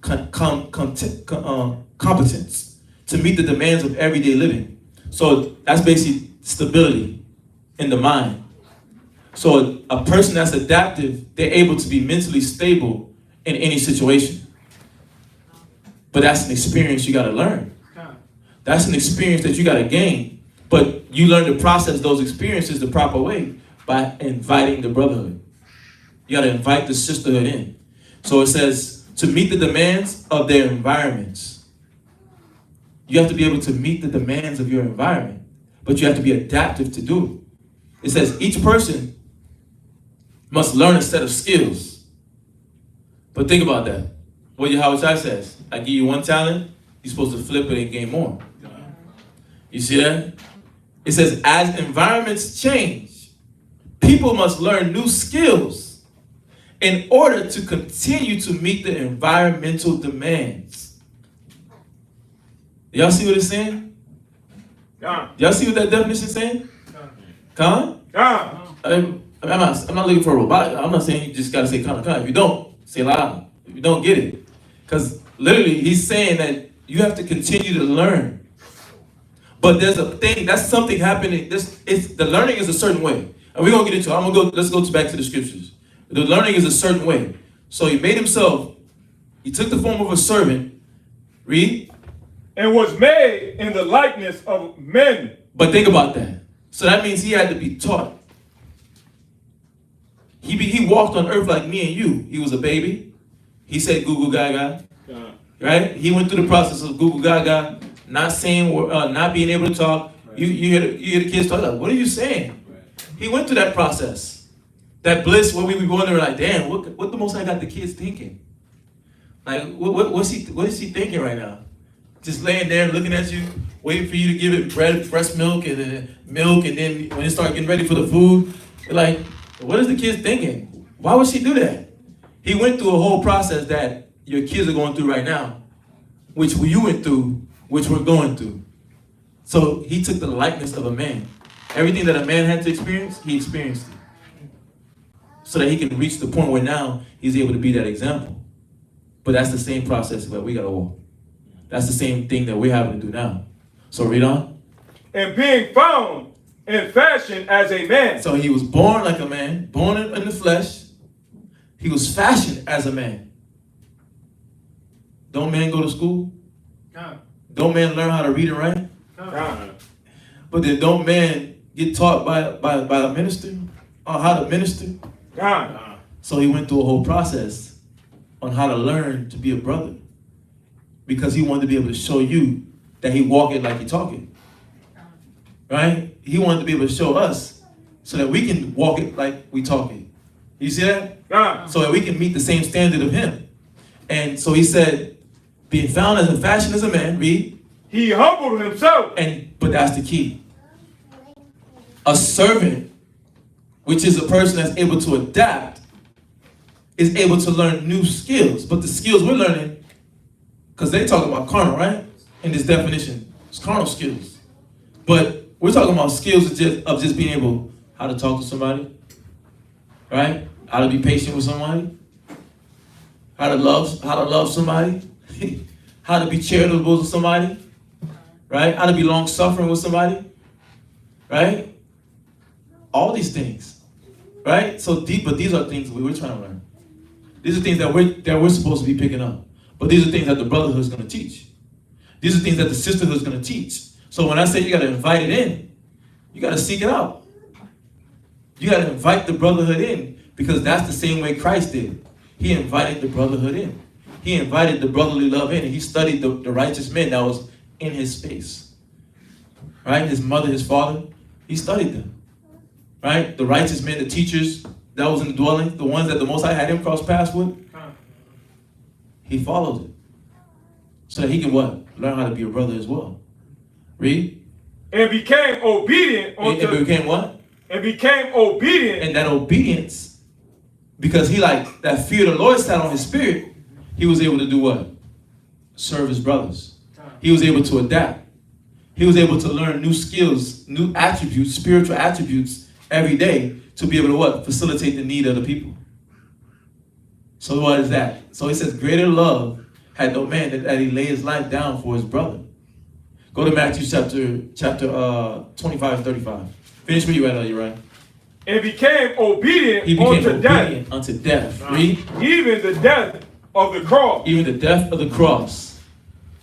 competence to meet the demands of everyday living. So that's basically stability in the mind. So a person that's adaptive, they're able to be mentally stable in any situation. But that's an experience you got to learn. That's an experience that you got to gain. But you learn to process those experiences the proper way by inviting the brotherhood. You got to invite the sisterhood in. So it says to meet the demands of their environments. You have to be able to meet the demands of your environment. But you have to be adaptive to do it. It says each person must learn a set of skills. But think about that. What Yahweh Shai says, I give you one talent, you're supposed to flip it and gain more. You see that? It says as environments change, people must learn new skills in order to continue to meet the environmental demands. Y'all see what it's saying? Y'all see what that definition is saying? Khan? I'm not looking for a robotic. I'm not saying you just gotta say Khan. If you don't, say loud. If you don't get it. Because literally he's saying that you have to continue to learn. But there's a thing, that's something happening. The learning is a certain way. And we're gonna get into it. Let's go back to the scriptures. The learning is a certain way. So he made himself, he took the form of a servant. Read. And was made in the likeness of men. But think about that. So that means he had to be taught. He walked on earth like me and you. He was a baby. He said goo goo gaga. Right? He went through the process of goo goo gaga, not saying, not being able to talk. You hear the kids talk like, what are you saying? He went through that process. That bliss where we be wondering like, damn, what the Most High got the kids thinking? Like, what is he thinking right now? Just laying there looking at you, waiting for you to give it breast milk, and then milk, and then when it start getting ready for the food, you're like, what is the kid thinking? Why would she do that? He went through a whole process that your kids are going through right now, which you went through, which we're going through. So he took the likeness of a man. Everything that a man had to experience, he experienced it. So that he can reach the point where now he's able to be that example. But that's the same process that we got to walk. That's the same thing that we're having to do now. So read on. And being found in fashion as a man. So he was born like a man, born in the flesh. He was fashioned as a man. Don't men go to school? Don't men learn how to read and write? But then don't men get taught by a minister on how to minister? So he went through a whole process on how to learn to be a brother. Because he wanted to be able to show you that he walk it like he talk it. Right? He wanted to be able to show us so that we can walk it like we talk it. You see that? So that we can meet the same standard of him. And so he said, being found as a fashion as a man, read. He humbled himself. But that's the key. A servant, which is a person that's able to adapt, is able to learn new skills. But the skills we're learning, because they talk about carnal, right? In this definition, it's carnal skills. But we're talking about skills of just being able how to talk to somebody, right? How to be patient with somebody, how to love somebody, how to be charitable to somebody, right? How to be long-suffering with somebody, right? All these things, right? So deep, but these are things we're trying to learn. These are things that we're supposed to be picking up. But these are things that the brotherhood is going to teach. These are things that the sisterhood is going to teach. So when I say you got to invite it in, you got to seek it out. You got to invite the brotherhood in, because that's the same way Christ did. He invited the brotherhood in. He invited the brotherly love in, and he studied the righteous men that was in his space. Right? His mother, his father, he studied them. Right? The righteous men, the teachers that was in the dwelling, the ones that the Most High had him cross paths with, he followed it. So that he can what? Learn how to be a brother as well. Read. And became obedient. And became what? And became obedient. And that obedience, because he that fear of the Lord sat on his spirit, he was able to do what? Serve his brothers. He was able to adapt. He was able to learn new skills, new attributes, spiritual attributes every day to be able to what? Facilitate the need of the people. So what is that? So he says, greater love had no man that he laid his life down for his brother. Go to Matthew chapter 25 and 35. Finish where you at, you right? And became obedient unto death. Read. Even the death of the cross. Even the death of the cross.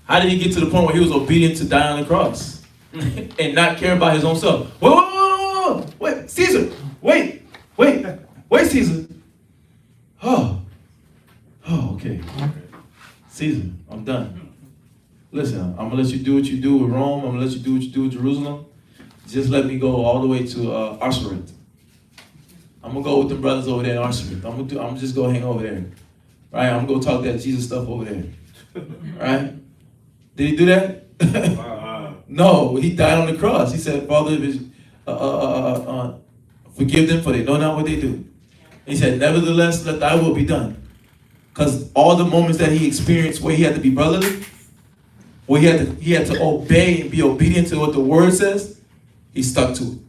How did he get to the point where he was obedient to die on the cross? And not care about his own self? Whoa. Wait, Caesar. Wait, Caesar. Oh, okay. Caesar, I'm done. Listen, I'm going to let you do what you do with Rome. I'm going to let you do what you do with Jerusalem. Just let me go all the way to Arsarit. I'm going to go with the brothers over there in Arsarit. I'm just going to hang over there. Right? I'm going to go talk that Jesus stuff over there. Right? Did he do that? No, he died on the cross. He said, Father, forgive them, for they know not what they do. He said, nevertheless, let thy will be done. Because all the moments that he experienced where he had to be brotherly, where he had to obey and be obedient to what the word says, he stuck to it.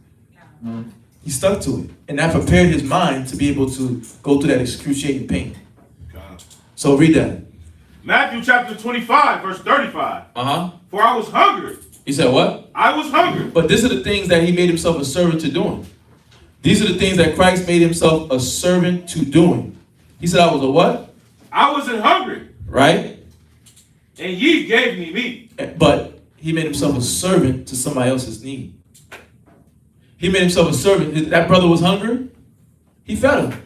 He stuck to it. And that prepared his mind to be able to go through that excruciating pain. So read that. Matthew chapter 25, verse 35. For I was hungry. He said what? I was hungry. But these are the things that he made himself a servant to doing. These are the things that Christ made himself a servant to doing. He said, I was a what? I wasn't hungry. Right? And ye gave me meat. But he made himself a servant to somebody else's need. He made himself a servant. That brother was hungry. He fed him.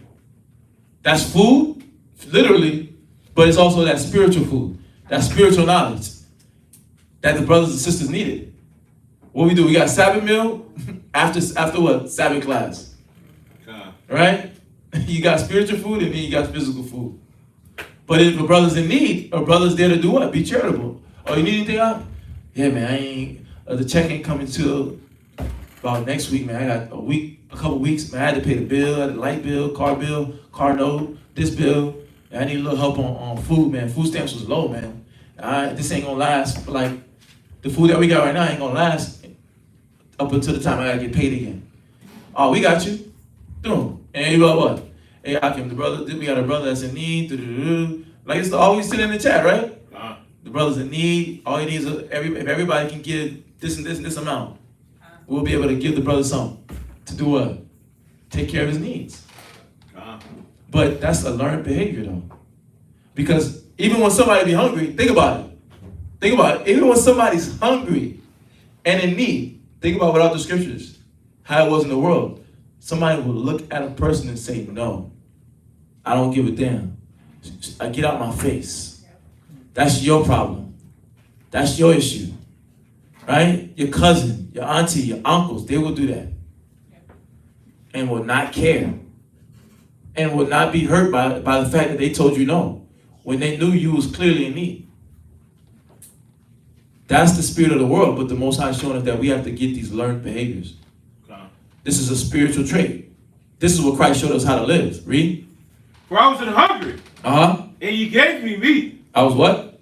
That's food, literally, but it's also that spiritual food, that spiritual knowledge that the brothers and sisters needed. What we do? We got Sabbath meal after what? Sabbath class. Right? You got spiritual food and then you got physical food. But if a brother's in need, a brother's there to do what? Be charitable. Oh, you need anything out? Yeah, man, the check ain't coming till about next week, man. I got a couple weeks, man. I had to pay the bill, I had the light bill, car note, this bill. I need a little help on food, man. Food stamps was low, man. This ain't gonna last. Like, the food that we got right now ain't gonna last up until the time I gotta get paid again. Oh, we got you. Boom. And you know what? Hey, Akim, we got a brother that's in need. Like it's always sitting in the chat, right? The brother's in need. All he needs is if everybody can give this and this and this amount, we'll be able to give the brother something to do what? Take care of his needs. But that's a learned behavior, though. Because even when somebody be hungry, think about it. Think about it. Even when somebody's hungry and in need, think about without the scriptures, how it was in the world. Somebody will look at a person and say, no, I don't give a damn. I get out my face. That's your problem. That's your issue. Right? Your cousin, your auntie, your uncles, they will do that. And will not care. And will not be hurt by the fact that they told you no, when they knew you was clearly in need. That's the spirit of the world, but the Most High is showing us that we have to get these learned behaviors. This is a spiritual trait. This is what Christ showed us how to live. Read. For I was in hungry, and you gave me meat. I was what?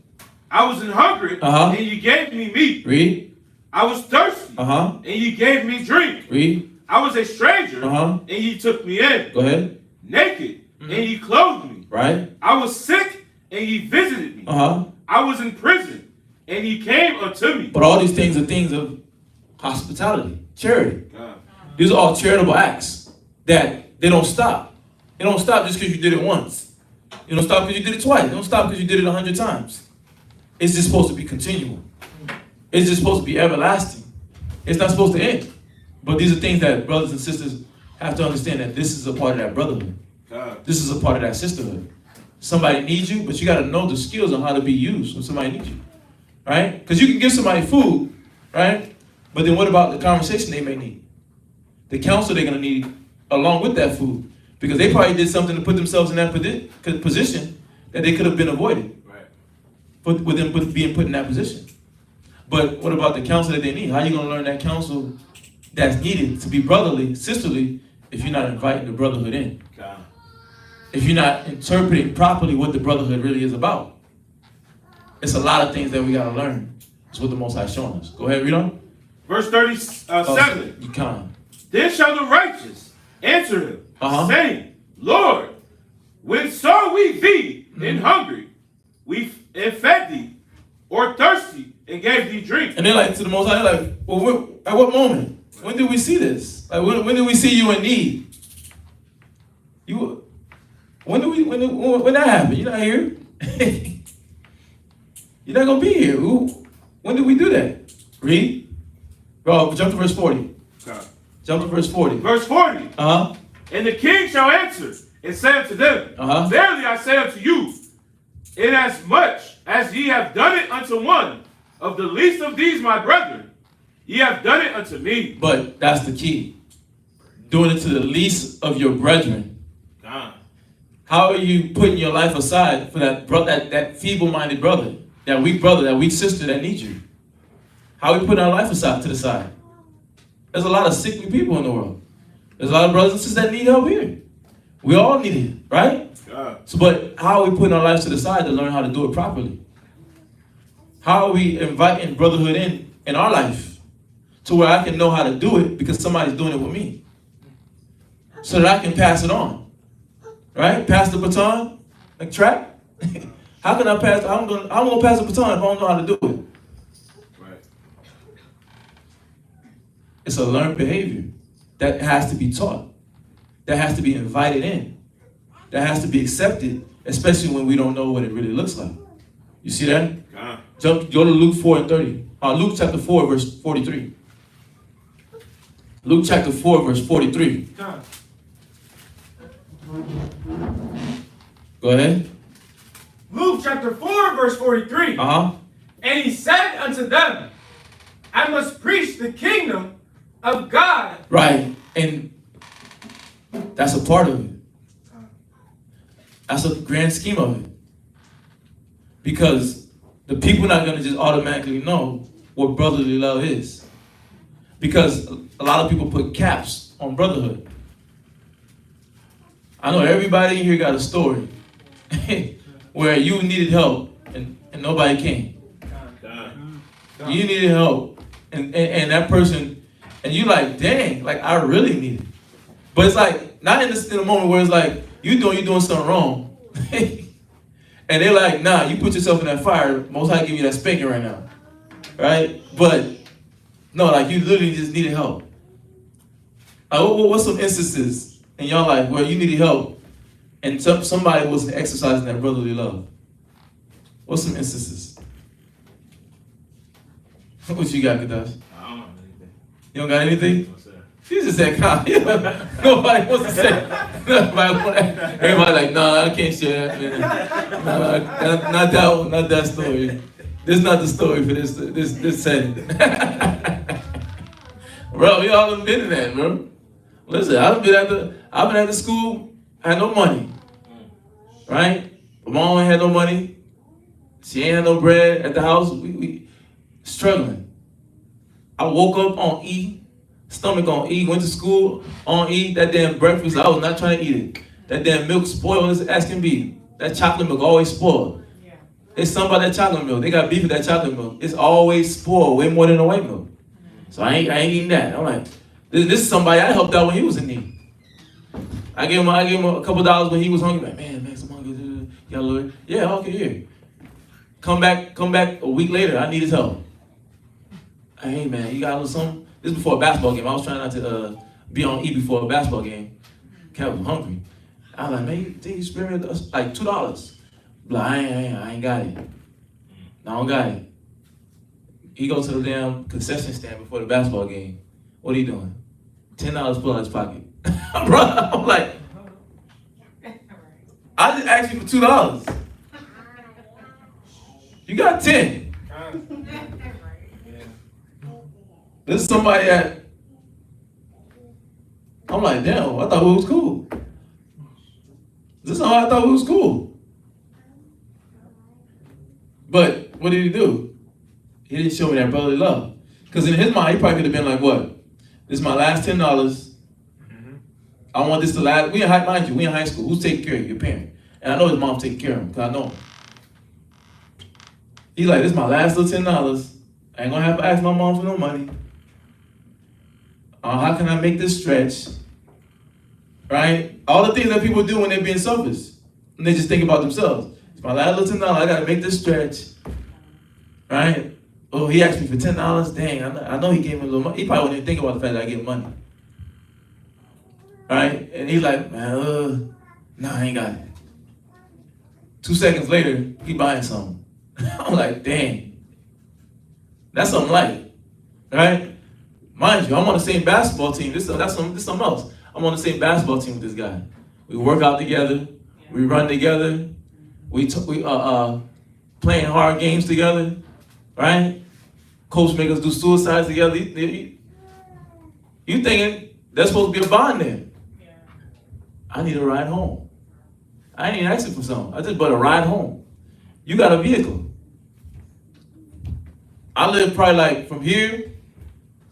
I was in hungry, and you gave me meat. Read. I was thirsty, and you gave me drink. Read. I was a stranger, and you took me in. Go ahead. Naked, and you clothed me. Right. I was sick, and you visited me. I was in prison, and you came unto me. But all these things are things of hospitality, charity. These are all charitable acts that they don't stop. They don't stop just because you did it once. You don't stop because you did it twice. They don't stop because you did it 100 times. It's just supposed to be continual. It's just supposed to be everlasting. It's not supposed to end. But these are things that brothers and sisters have to understand, that this is a part of that brotherhood. This is a part of that sisterhood. Somebody needs you, but you got to know the skills on how to be used when somebody needs you. Right? Because you can give somebody food, right? But then what about the conversation they may need? The counsel they're going to need along with that food. Because they probably did something to put themselves in that position that they could have been avoided. Right. With them being put in that position. But what about the counsel that they need? How are you going to learn that counsel that's needed to be brotherly, sisterly, if you're not inviting the brotherhood in? If you're not interpreting properly what the brotherhood really is about? It's a lot of things that we got to learn. That's what the Most High is showing us. Go ahead, read on. Verse 37. You can. Then shall the righteous answer him, saying, Lord, when saw we thee in hungry, and fed thee, or thirsty, and gave thee drink? And they're like, to the Most High, they're like, well, at what moment? When did we see this? Like, when did we see you in need? When that happened? You're not here. You're not gonna be here. When did we do that? Read. Bro, jump to verse 40. Jump to verse 40. Verse 40. And the king shall answer and say unto them, Verily I say unto you, inasmuch as ye have done it unto one of the least of these my brethren, ye have done it unto me. But that's the key. Doing it to the least of your brethren. How are you putting your life aside for that feeble-minded brother, that weak sister that needs you? How are we putting our life aside to the side? There's a lot of sickly people in the world. There's a lot of brothers and sisters that need help here. We all need it, right? So, but how are we putting our lives to the side to learn how to do it properly? How are we inviting brotherhood in our life to where I can know how to do it because somebody's doing it with me, so that I can pass it on, right? Pass the baton, like track. How can I pass? I'm gonna pass the baton if I don't know how to do it. It's a learned behavior that has to be taught, that has to be invited in, that has to be accepted, especially when we don't know what it really looks like. You see that? Go to Luke 4 and 30. Luke chapter 4, verse 43. Luke chapter 4, verse 43. Go ahead. Luke chapter 4, verse 43. And he said unto them, I must preach the kingdom of God. Right. And that's a part of it. That's a grand scheme of it. Because the people not going to just automatically know what brotherly love is. Because a lot of people put caps on brotherhood. I know everybody in here got a story where you needed help and nobody came. You needed help and that person, and you like, dang, like I really need it. But it's like, not in the moment where it's like, you doing something wrong. And they're like, nah, you put yourself in that fire, Most High give you that spanking right now. Right? But, no, like you literally just needed help. What's some instances in your life where you needed help and somebody wasn't exercising that brotherly love? What's some instances? What you got, Kadash? I don't have anything. You don't got anything? No, sir. You just said, nobody wants to say. Everybody like, nah, I can't share that, man. Nah, not that one, not that story. This is not the story for this setting. Bro, we all done been in that, bro. Listen, I've been at the school, I had no money. Right? My mom ain't had no money. She ain't had no bread at the house. We struggling. I woke up on E. Stomach on E, went to school on E. That damn breakfast, I was not trying to eat it. That damn milk spoiled as ass can be. That chocolate milk always spoiled. Yeah. It's something about that chocolate milk. They got beef with that chocolate milk. It's always spoiled, way more than the white milk. So I ain't eating that. I'm like, this is somebody I helped out when he was in need. I gave him a couple dollars when he was hungry. Like, man, some hungry. You got a little, yeah, okay, here. Come back a week later, I need his help. Hey man, you got a little something? This is before a basketball game. I was trying not to be on E before a basketball game. Cat was hungry. I was like, man, you spare me like $2. Like, I ain't got it. I don't got it. He goes to the damn concession stand before the basketball game. What are you doing? $10 pull out his pocket. Bro, I'm like, I just asked you for $2. You got 10. This is somebody that, I'm like, damn, I thought it was cool. This is how I thought it was cool. But what did he do? He didn't show me that brotherly love. Because in his mind, he probably could have been like, what? This is my last $10. I want this to last. Mind you, we in high school. Who's taking care of you? Your parent. And I know his mom's taking care of him, because I know him. He's like, this is my last little $10. I ain't going to have to ask my mom for no money. How can I make this stretch? Right? All the things that people do when they're being selfish. And they just think about themselves. It's my last little $10. I got to make this stretch. Right? Oh, he asked me for $10. Dang, I know he gave me a little money. He probably wouldn't even think about the fact that I get money. Right? And he's like, man, nah, I ain't got it. 2 seconds later, he buying something. I'm like, dang. That's something light. Right? Mind you, I'm on the same basketball team. This something else. I'm on the same basketball team with this guy. We work out together. We run together. We playing hard games together. Right? Coach make us do suicides together. You thinking there's supposed to be a bond there. Yeah. I need a ride home. I ain't even asking for something. I just bought a ride home. You got a vehicle. I live probably like from here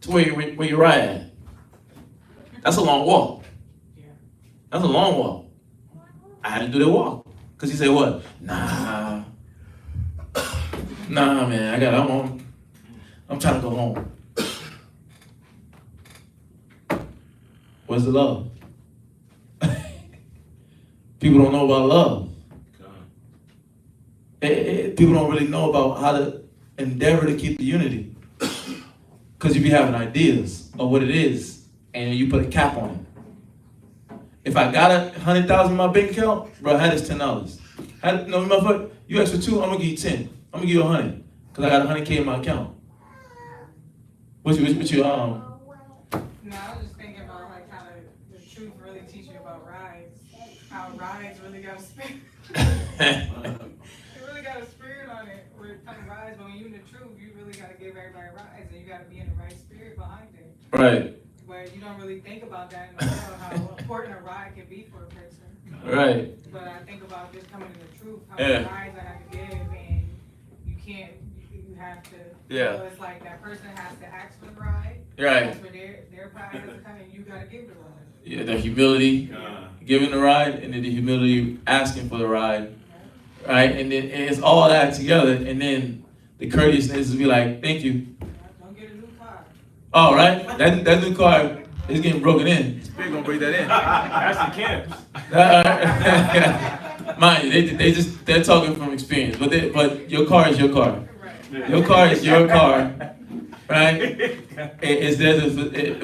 to where you ride at. That's a long walk. Yeah. That's a long walk. I had to do the walk. Because he said, what? Nah, man, I'm trying to go home. Where's the love? People don't know about love. People don't really know about how to endeavor to keep the unity. Because you be having ideas of what it is, and you put a cap on it. If I got $100,000 in my bank account, bro, I had this $10. No, motherfucker, you ask for 2, I'm gonna give you 10. I'm gonna give you 100, because I got $100K in my account. What you No, I was just thinking about like how the truth really teach you about rides. How rides really got a spirit. It really got a spirit on it where it kind of rides, but when you in the truth, you really gotta give everybody rides, and you gotta be in the right spirit behind it. Right. Where you don't really think about that in the world, how important a ride can be for a person. Right. But I think about just coming to the truth, how Yeah. many rides I have to give, and you can't, you have to. Yeah. So it's like that person has to ask for the ride. Right. That's where their pride has to come, and you gotta give the ride. Yeah, the humility, giving the ride, and then the humility asking for the ride. Yeah. right? And then and it's all that together, and then the courteousness is be like, thank you. Don't get a new car. Oh, right? That new car is getting broken in. Big gonna bring that in. That's the camps. Mind you, they're talking from experience, but your car is your car. Your car is your car, right? It's there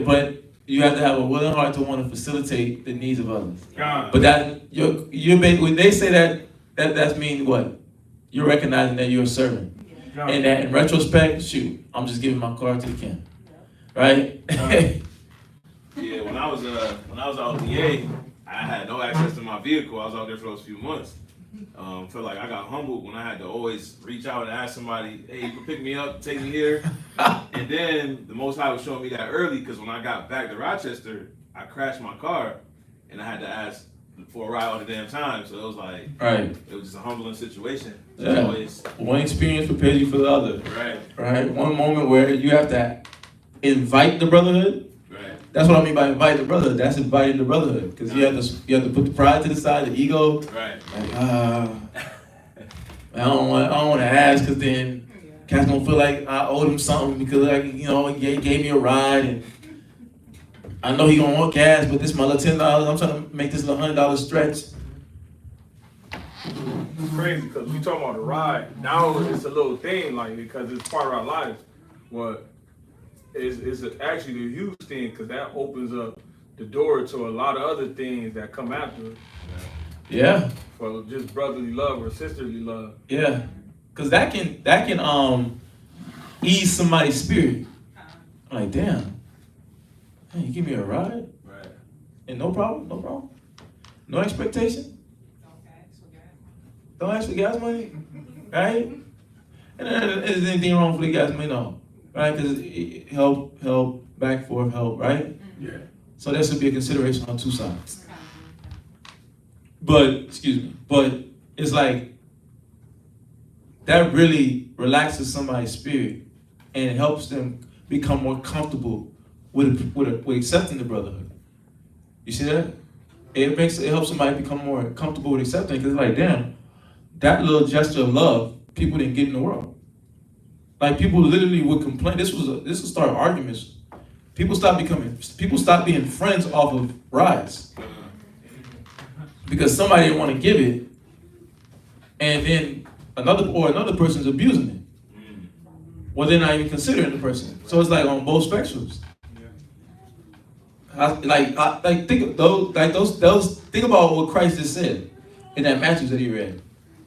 but you have to have a willing heart to want to facilitate the needs of others. But that when they say that's mean what? You're recognizing that you're a servant. And that in retrospect, shoot, I'm just giving my car to the camp. Right? Yeah, when I was out in VA, I had no access to my vehicle. I was out there for those few months. Felt like I got humbled when I had to always reach out and ask somebody, hey, you can pick me up, take me here. And then the Most High was showing me that early, because when I got back to Rochester, I crashed my car and I had to ask for a ride all the damn time. So it was like, right. It was just a humbling situation. Yeah. Always, one experience prepares you for the other. right. Right? One moment where you have to invite the brotherhood. Right. That's what I mean by invite the brotherhood. That's inviting the brotherhood, because you have to put the pride to the side, the ego. Right. Like, I don't want to ask, because then cat's gonna feel like I owed him something, because he gave me a ride, and I know he gonna want gas, but this is my little $10. I'm trying to make this little $100 stretch. It's crazy because we talking about the ride. Now it's a little thing, like, because it's part of our lives. But it's actually a huge thing, because that opens up the door to a lot of other things that come after it. Yeah. For just brotherly love or sisterly love. Yeah. Because that can ease somebody's spirit. I'm like, damn. Hey, you give me a ride? Right. And no problem? No expectation? Don't ask for gas money, right? And is there anything wrong with the gas money? No, right? Because help, back, forth, help, right? Yeah. So that should be a consideration on two sides. But it's like, that really relaxes somebody's spirit and helps them become more comfortable with accepting the brotherhood. You see that? It helps somebody become more comfortable with accepting, because it's like, damn, that little gesture of love, people didn't get in the world. Like, people literally would complain. This would start arguments. People stop being friends off of rides, because somebody didn't want to give it, and then another person's abusing it. Well, they're not even considering the person. So it's like on both spectrums. Think about what Christ just said in that Matthew that he read.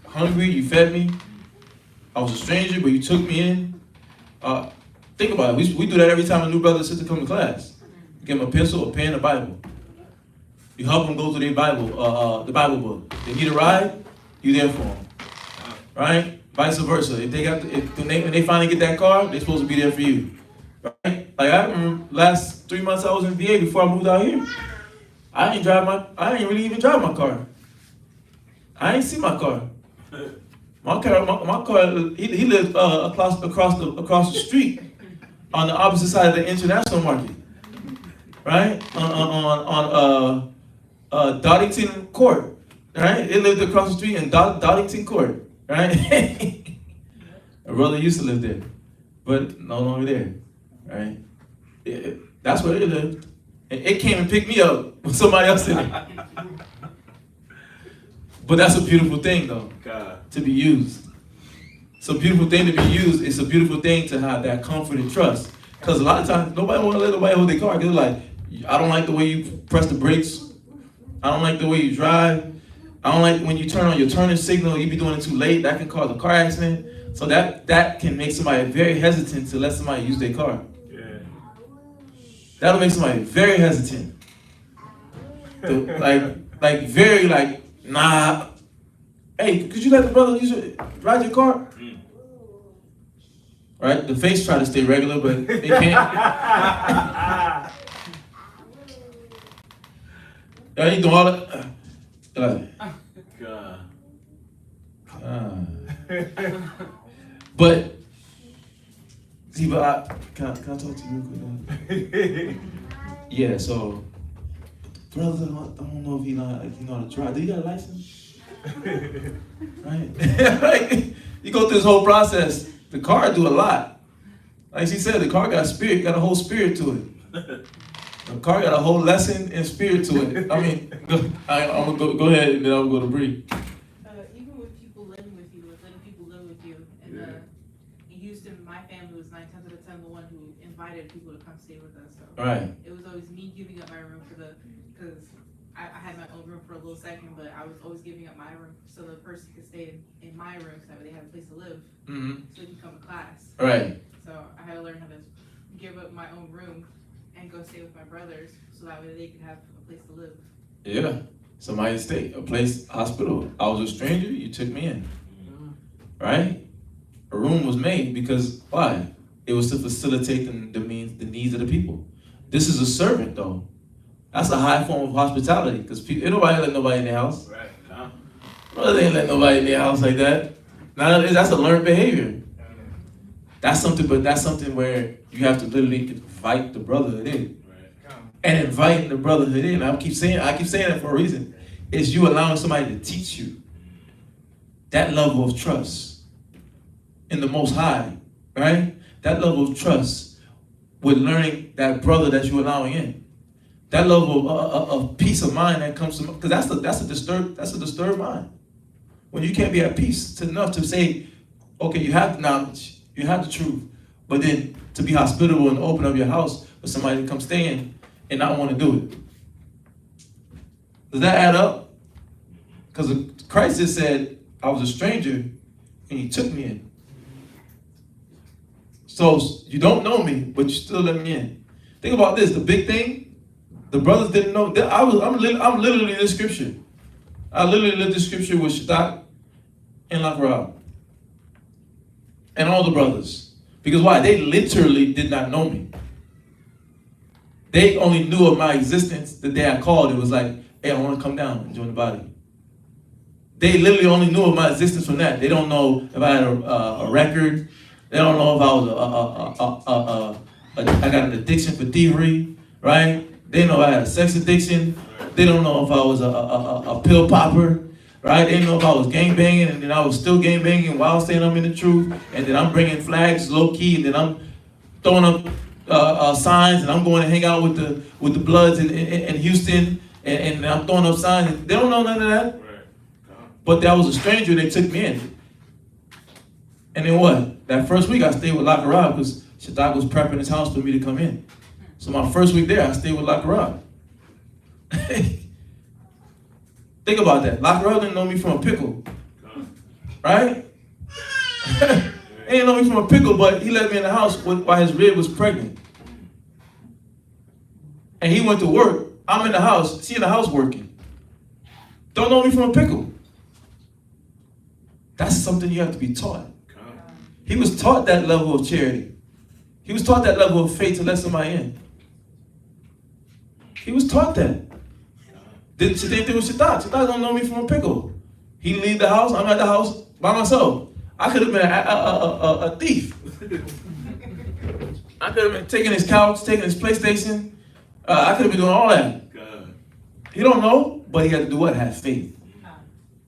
Hungry, you fed me. I was a stranger, but you took me in. Think about it. We do that every time a new brother or sister come to class. You give them a pencil, a pen, a Bible. You help them go through their Bible, the Bible book. They need a ride, you there for them, right? Vice versa. When they finally get that car, they're supposed to be there for you, right? Like, I remember last 3 months I was in VA before I moved out here. I didn't really even drive my car. I ain't see my car. My car. He lived across the street on the opposite side of the international market, right? On Doddington Court, right? It lived across the street in Doddington Court, right? My brother used to live there, but no longer there, right? That's where it lived. And it came and picked me up with somebody else in it. But that's a beautiful thing, though, to be used. It's a beautiful thing to be used. It's a beautiful thing to have that comfort and trust. Because a lot of times, nobody want to let nobody hold their car. Because they're like, I don't like the way you press the brakes. I don't like the way you drive. I don't like when you turn on your turning signal, you be doing it too late. That can cause a car accident. So that can make somebody very hesitant to let somebody use their car. Yeah. That'll make somebody very hesitant. Nah. Hey, could you let the brother ride your car? Right? The face try to stay regular, but they can't. You doing all that? But see, can I talk to you real quick? Yeah. So, brother, I don't know if you know how to drive. Do you got a license? Right? Like, you go through this whole process. The car do a lot. Like she said, the car got spirit, got a whole spirit to it. The car got a whole lesson and spirit to it. I mean, I'm gonna go ahead and then I'll go to Bree. Even with people living with you, with letting people live with you, and in Houston, my family was 9 times out of 10 the one who invited people to come stay with us. So Right. it was always me giving up my room because I had my own room for a little second, but I was always giving up my room so the person could stay in my room so that they had a place to live, Mm-hmm. so they could come to class. Right. So I had to learn how to give up my own room and go stay with my brothers so that way they could have a place to live. Yeah. Somebody stay, a place, hospital. I was a stranger, you took me in. Right? A room was made because, why? It was to facilitate the needs of the people. This is a servant, though. That's a high form of hospitality, because ain't nobody let nobody in their house. Right. Nah. Well, they ain't let nobody in their house like that. Now, that's a learned behavior. That's something where you have to literally invite the brotherhood in. Right. And inviting the brotherhood in, I keep saying that for a reason. Is you allowing somebody to teach you that level of trust in the Most High, right? That level of trust with learning that brother that you're allowing in. That level of peace of mind that comes from, because that's a disturbed mind. When you can't be at peace enough to say, okay, you have the knowledge, you have the truth, but then to be hospitable and open up your house for somebody to come stay in and not want to do it. Does that add up? Because Christ just said, I was a stranger and he took me in. So you don't know me, but you still let me in. Think about this, the big thing, the brothers didn't know. I'm literally in this scripture. I literally lived this scripture with Shadak and Lakrab. And all the brothers. Because why? They literally did not know me. They only knew of my existence the day I called. It was like, hey, I want to come down and join the body. They literally only knew of my existence from that. They don't know if I had a record. They don't know if I was I got an addiction for thievery, right? They know I had a sex addiction. They don't know if I was a pill popper, right? They know if I was gang banging and then I was still gang banging while saying I'm in the truth, and then I'm bringing flags low key, and then I'm throwing up signs, and I'm going to hang out with the Bloods in Houston, and I'm throwing up signs. They don't know none of that. But I was a stranger, and they took me in. And then what? That first week I stayed with Lakarab because Shadak was prepping his house for me to come in. So my first week there, I stayed with Lakarab. Think about that. Lakarab didn't know me from a pickle. Right? He didn't know me from a pickle, but he let me in the house while his rib was pregnant. And he went to work. I'm in the house. She in the house working. Don't know me from a pickle. That's something you have to be taught. He was taught that level of charity. He was taught that level of faith to let somebody in. He was taught that. The same thing with Shadak. Shadak don't know me from a pickle. He leave the house, I'm at the house by myself. I could have been a thief. I could have been taking his couch, taking his PlayStation. I could have been doing all that. He don't know, but he had to do what? Have faith.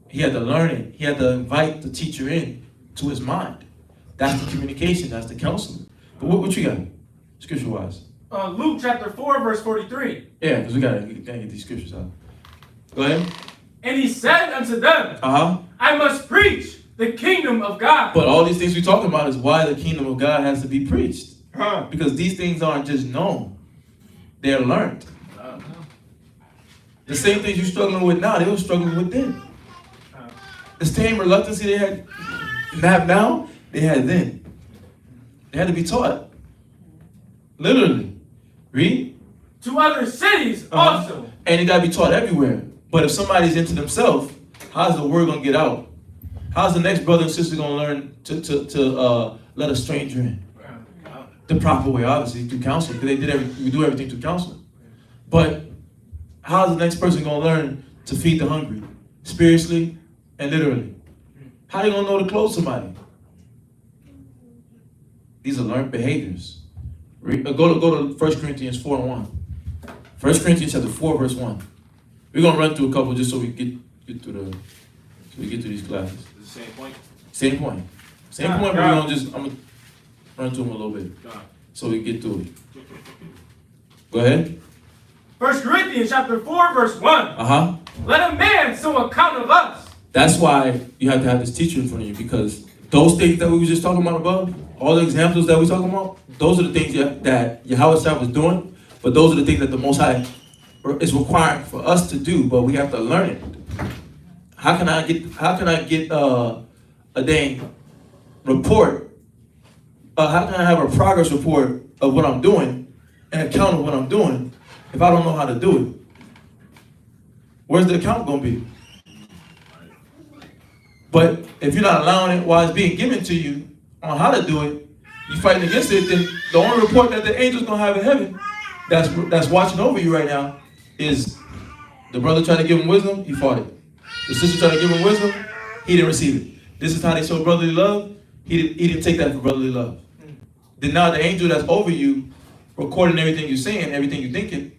He had to learn it. He had to invite the teacher in to his mind. That's the communication. That's the counseling. But what you got, scripture-wise? Luke chapter 4, verse 43. Yeah, because we gotta get these scriptures out. Go ahead. And he said unto them, I must preach the kingdom of God. But all these things we're talking about is why the kingdom of God has to be preached. Because these things aren't just known. They're learned. The same things you're struggling with now, they were struggling with then. The same reluctancy they had now, they had then. They had to be taught. Literally. Read. To other cities also. And it got to be taught everywhere. But if somebody's into themselves, how's the word going to get out? How's the next brother and sister going to learn to let a stranger in? The proper way, obviously, through counseling. Because we do everything through counseling. But how's the next person going to learn to feed the hungry? Spiritually and literally. How are you going to know to clothe somebody? These are learned behaviors. Go to 1 Corinthians 4 and 1. 1 Corinthians chapter 4, verse 1. We're going to run through a couple just so we get through So we get through these classes. It's the same point. Same point. Same God, point, but God. I'm gonna run to them a little bit. God. So we get through it. Go ahead. 1 Corinthians chapter 4, verse 1. Uh-huh. Let a man so account of us. That's why you have to have this teacher in front of you, because those things that we were just talking about above, all the examples that we're talking about, those are the things that Yahweh Shah was doing, but those are the things that the Most High is requiring for us to do, but we have to learn it. How can I get a dang report? How can I have a progress report of what I'm doing and account of what I'm doing if I don't know how to do it? Where's the account going to be? But if you're not allowing it while it's being given to you on how to do it, you fighting against it, then the only report that the angel's going to have in heaven that's watching over you right now is the brother trying to give him wisdom, he fought it. The sister trying to give him wisdom, he didn't receive it. This is how they show brotherly love. He didn't take that for brotherly love. Then now the angel that's over you, recording everything you're saying, everything you're thinking,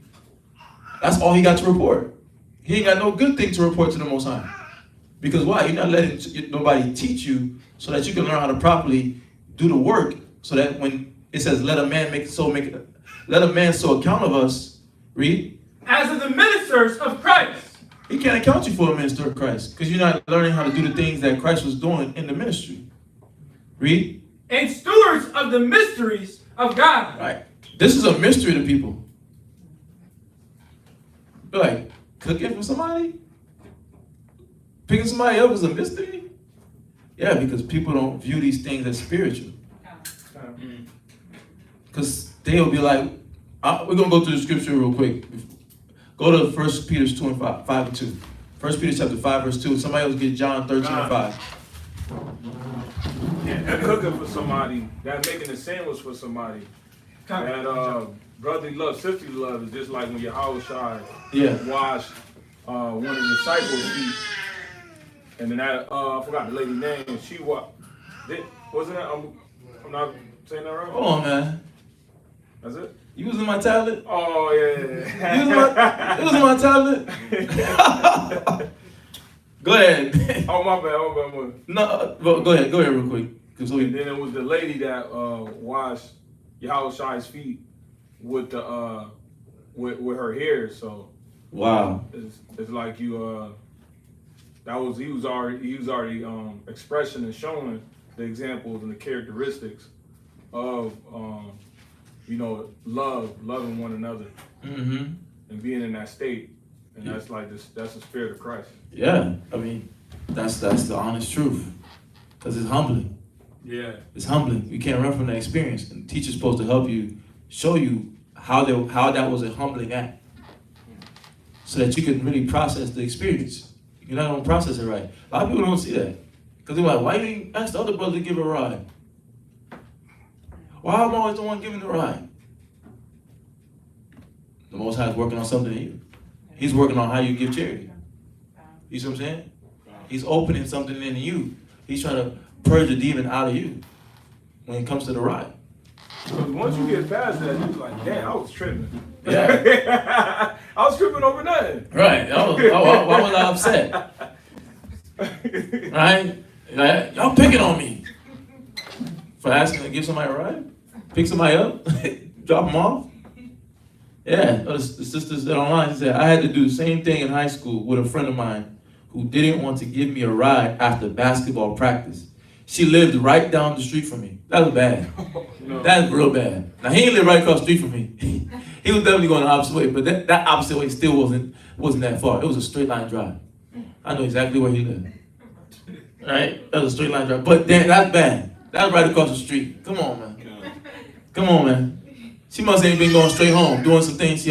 that's all he got to report. He ain't got no good thing to report to the Most High. Because why? You're not letting nobody teach you so that you can learn how to properly do the work, so that when it says let a man so account of us, read. As of the ministers of Christ. He can't account you for a minister of Christ because you're not learning how to do the things that Christ was doing in the ministry. Read. And stewards of the mysteries of God. Right. This is a mystery to people. You're like, cooking for somebody? Picking somebody up is a mystery? Yeah, because people don't view these things as spiritual. Because they'll be like, we're going to go through the scripture real quick. Go to 1 Peter 2 and 5 and 2. 1 Peter chapter 5, verse 2. Somebody else get John 13 and 5. That cooking for somebody, that making a sandwich for somebody, that brotherly love, sisterly love is just like when Yahweh Shai washed one of the disciples' feet. And then that, I forgot the lady's name, she wasn't that, I'm not saying that right? Hold on, man. That's it? You using my tablet? Oh, yeah. You using my tablet? Go ahead. Oh, my bad. No, go ahead real quick. And then it was the lady that washed Yahweh Shai's feet with the with her hair. So wow, it's like you he was already expressing and showing the examples and the characteristics of loving one another and being in that state. And that's like that's the spirit of Christ. Yeah, I mean, that's the honest truth, because it's humbling. Yeah, it's humbling. You can't run from that experience, and the teacher's supposed to help you, show you how that was a humbling act, so that you can really process the experience. You're not gonna process it right. A lot of people don't see that, because they're like, "Why you didn't ask the other brother to give a ride? Why am I always the one giving the ride?" The Most High is working on something in you. He's working on how you give charity. You see what I'm saying? He's opening something in you. He's trying to purge a demon out of you when it comes to the ride. Because once you get past that, you're like, damn, I was tripping. Yeah. I was tripping over nothing. Right. Why was I upset? Right? Y'all picking on me for asking to give somebody a ride? Pick somebody up? Drop them off? Yeah, the sisters that online said, I had to do the same thing in high school with a friend of mine who didn't want to give me a ride after basketball practice. She lived right down the street from me. That was bad. No. That's real bad. Now, he didn't live right across the street from me. He was definitely going the opposite way, but that opposite way still wasn't that far. It was a straight line drive. I know exactly where he lived. Right? That was a straight line drive. But that's bad. That was right across the street. Come on, man. Come on, man. She must ain't been going straight home, doing some things she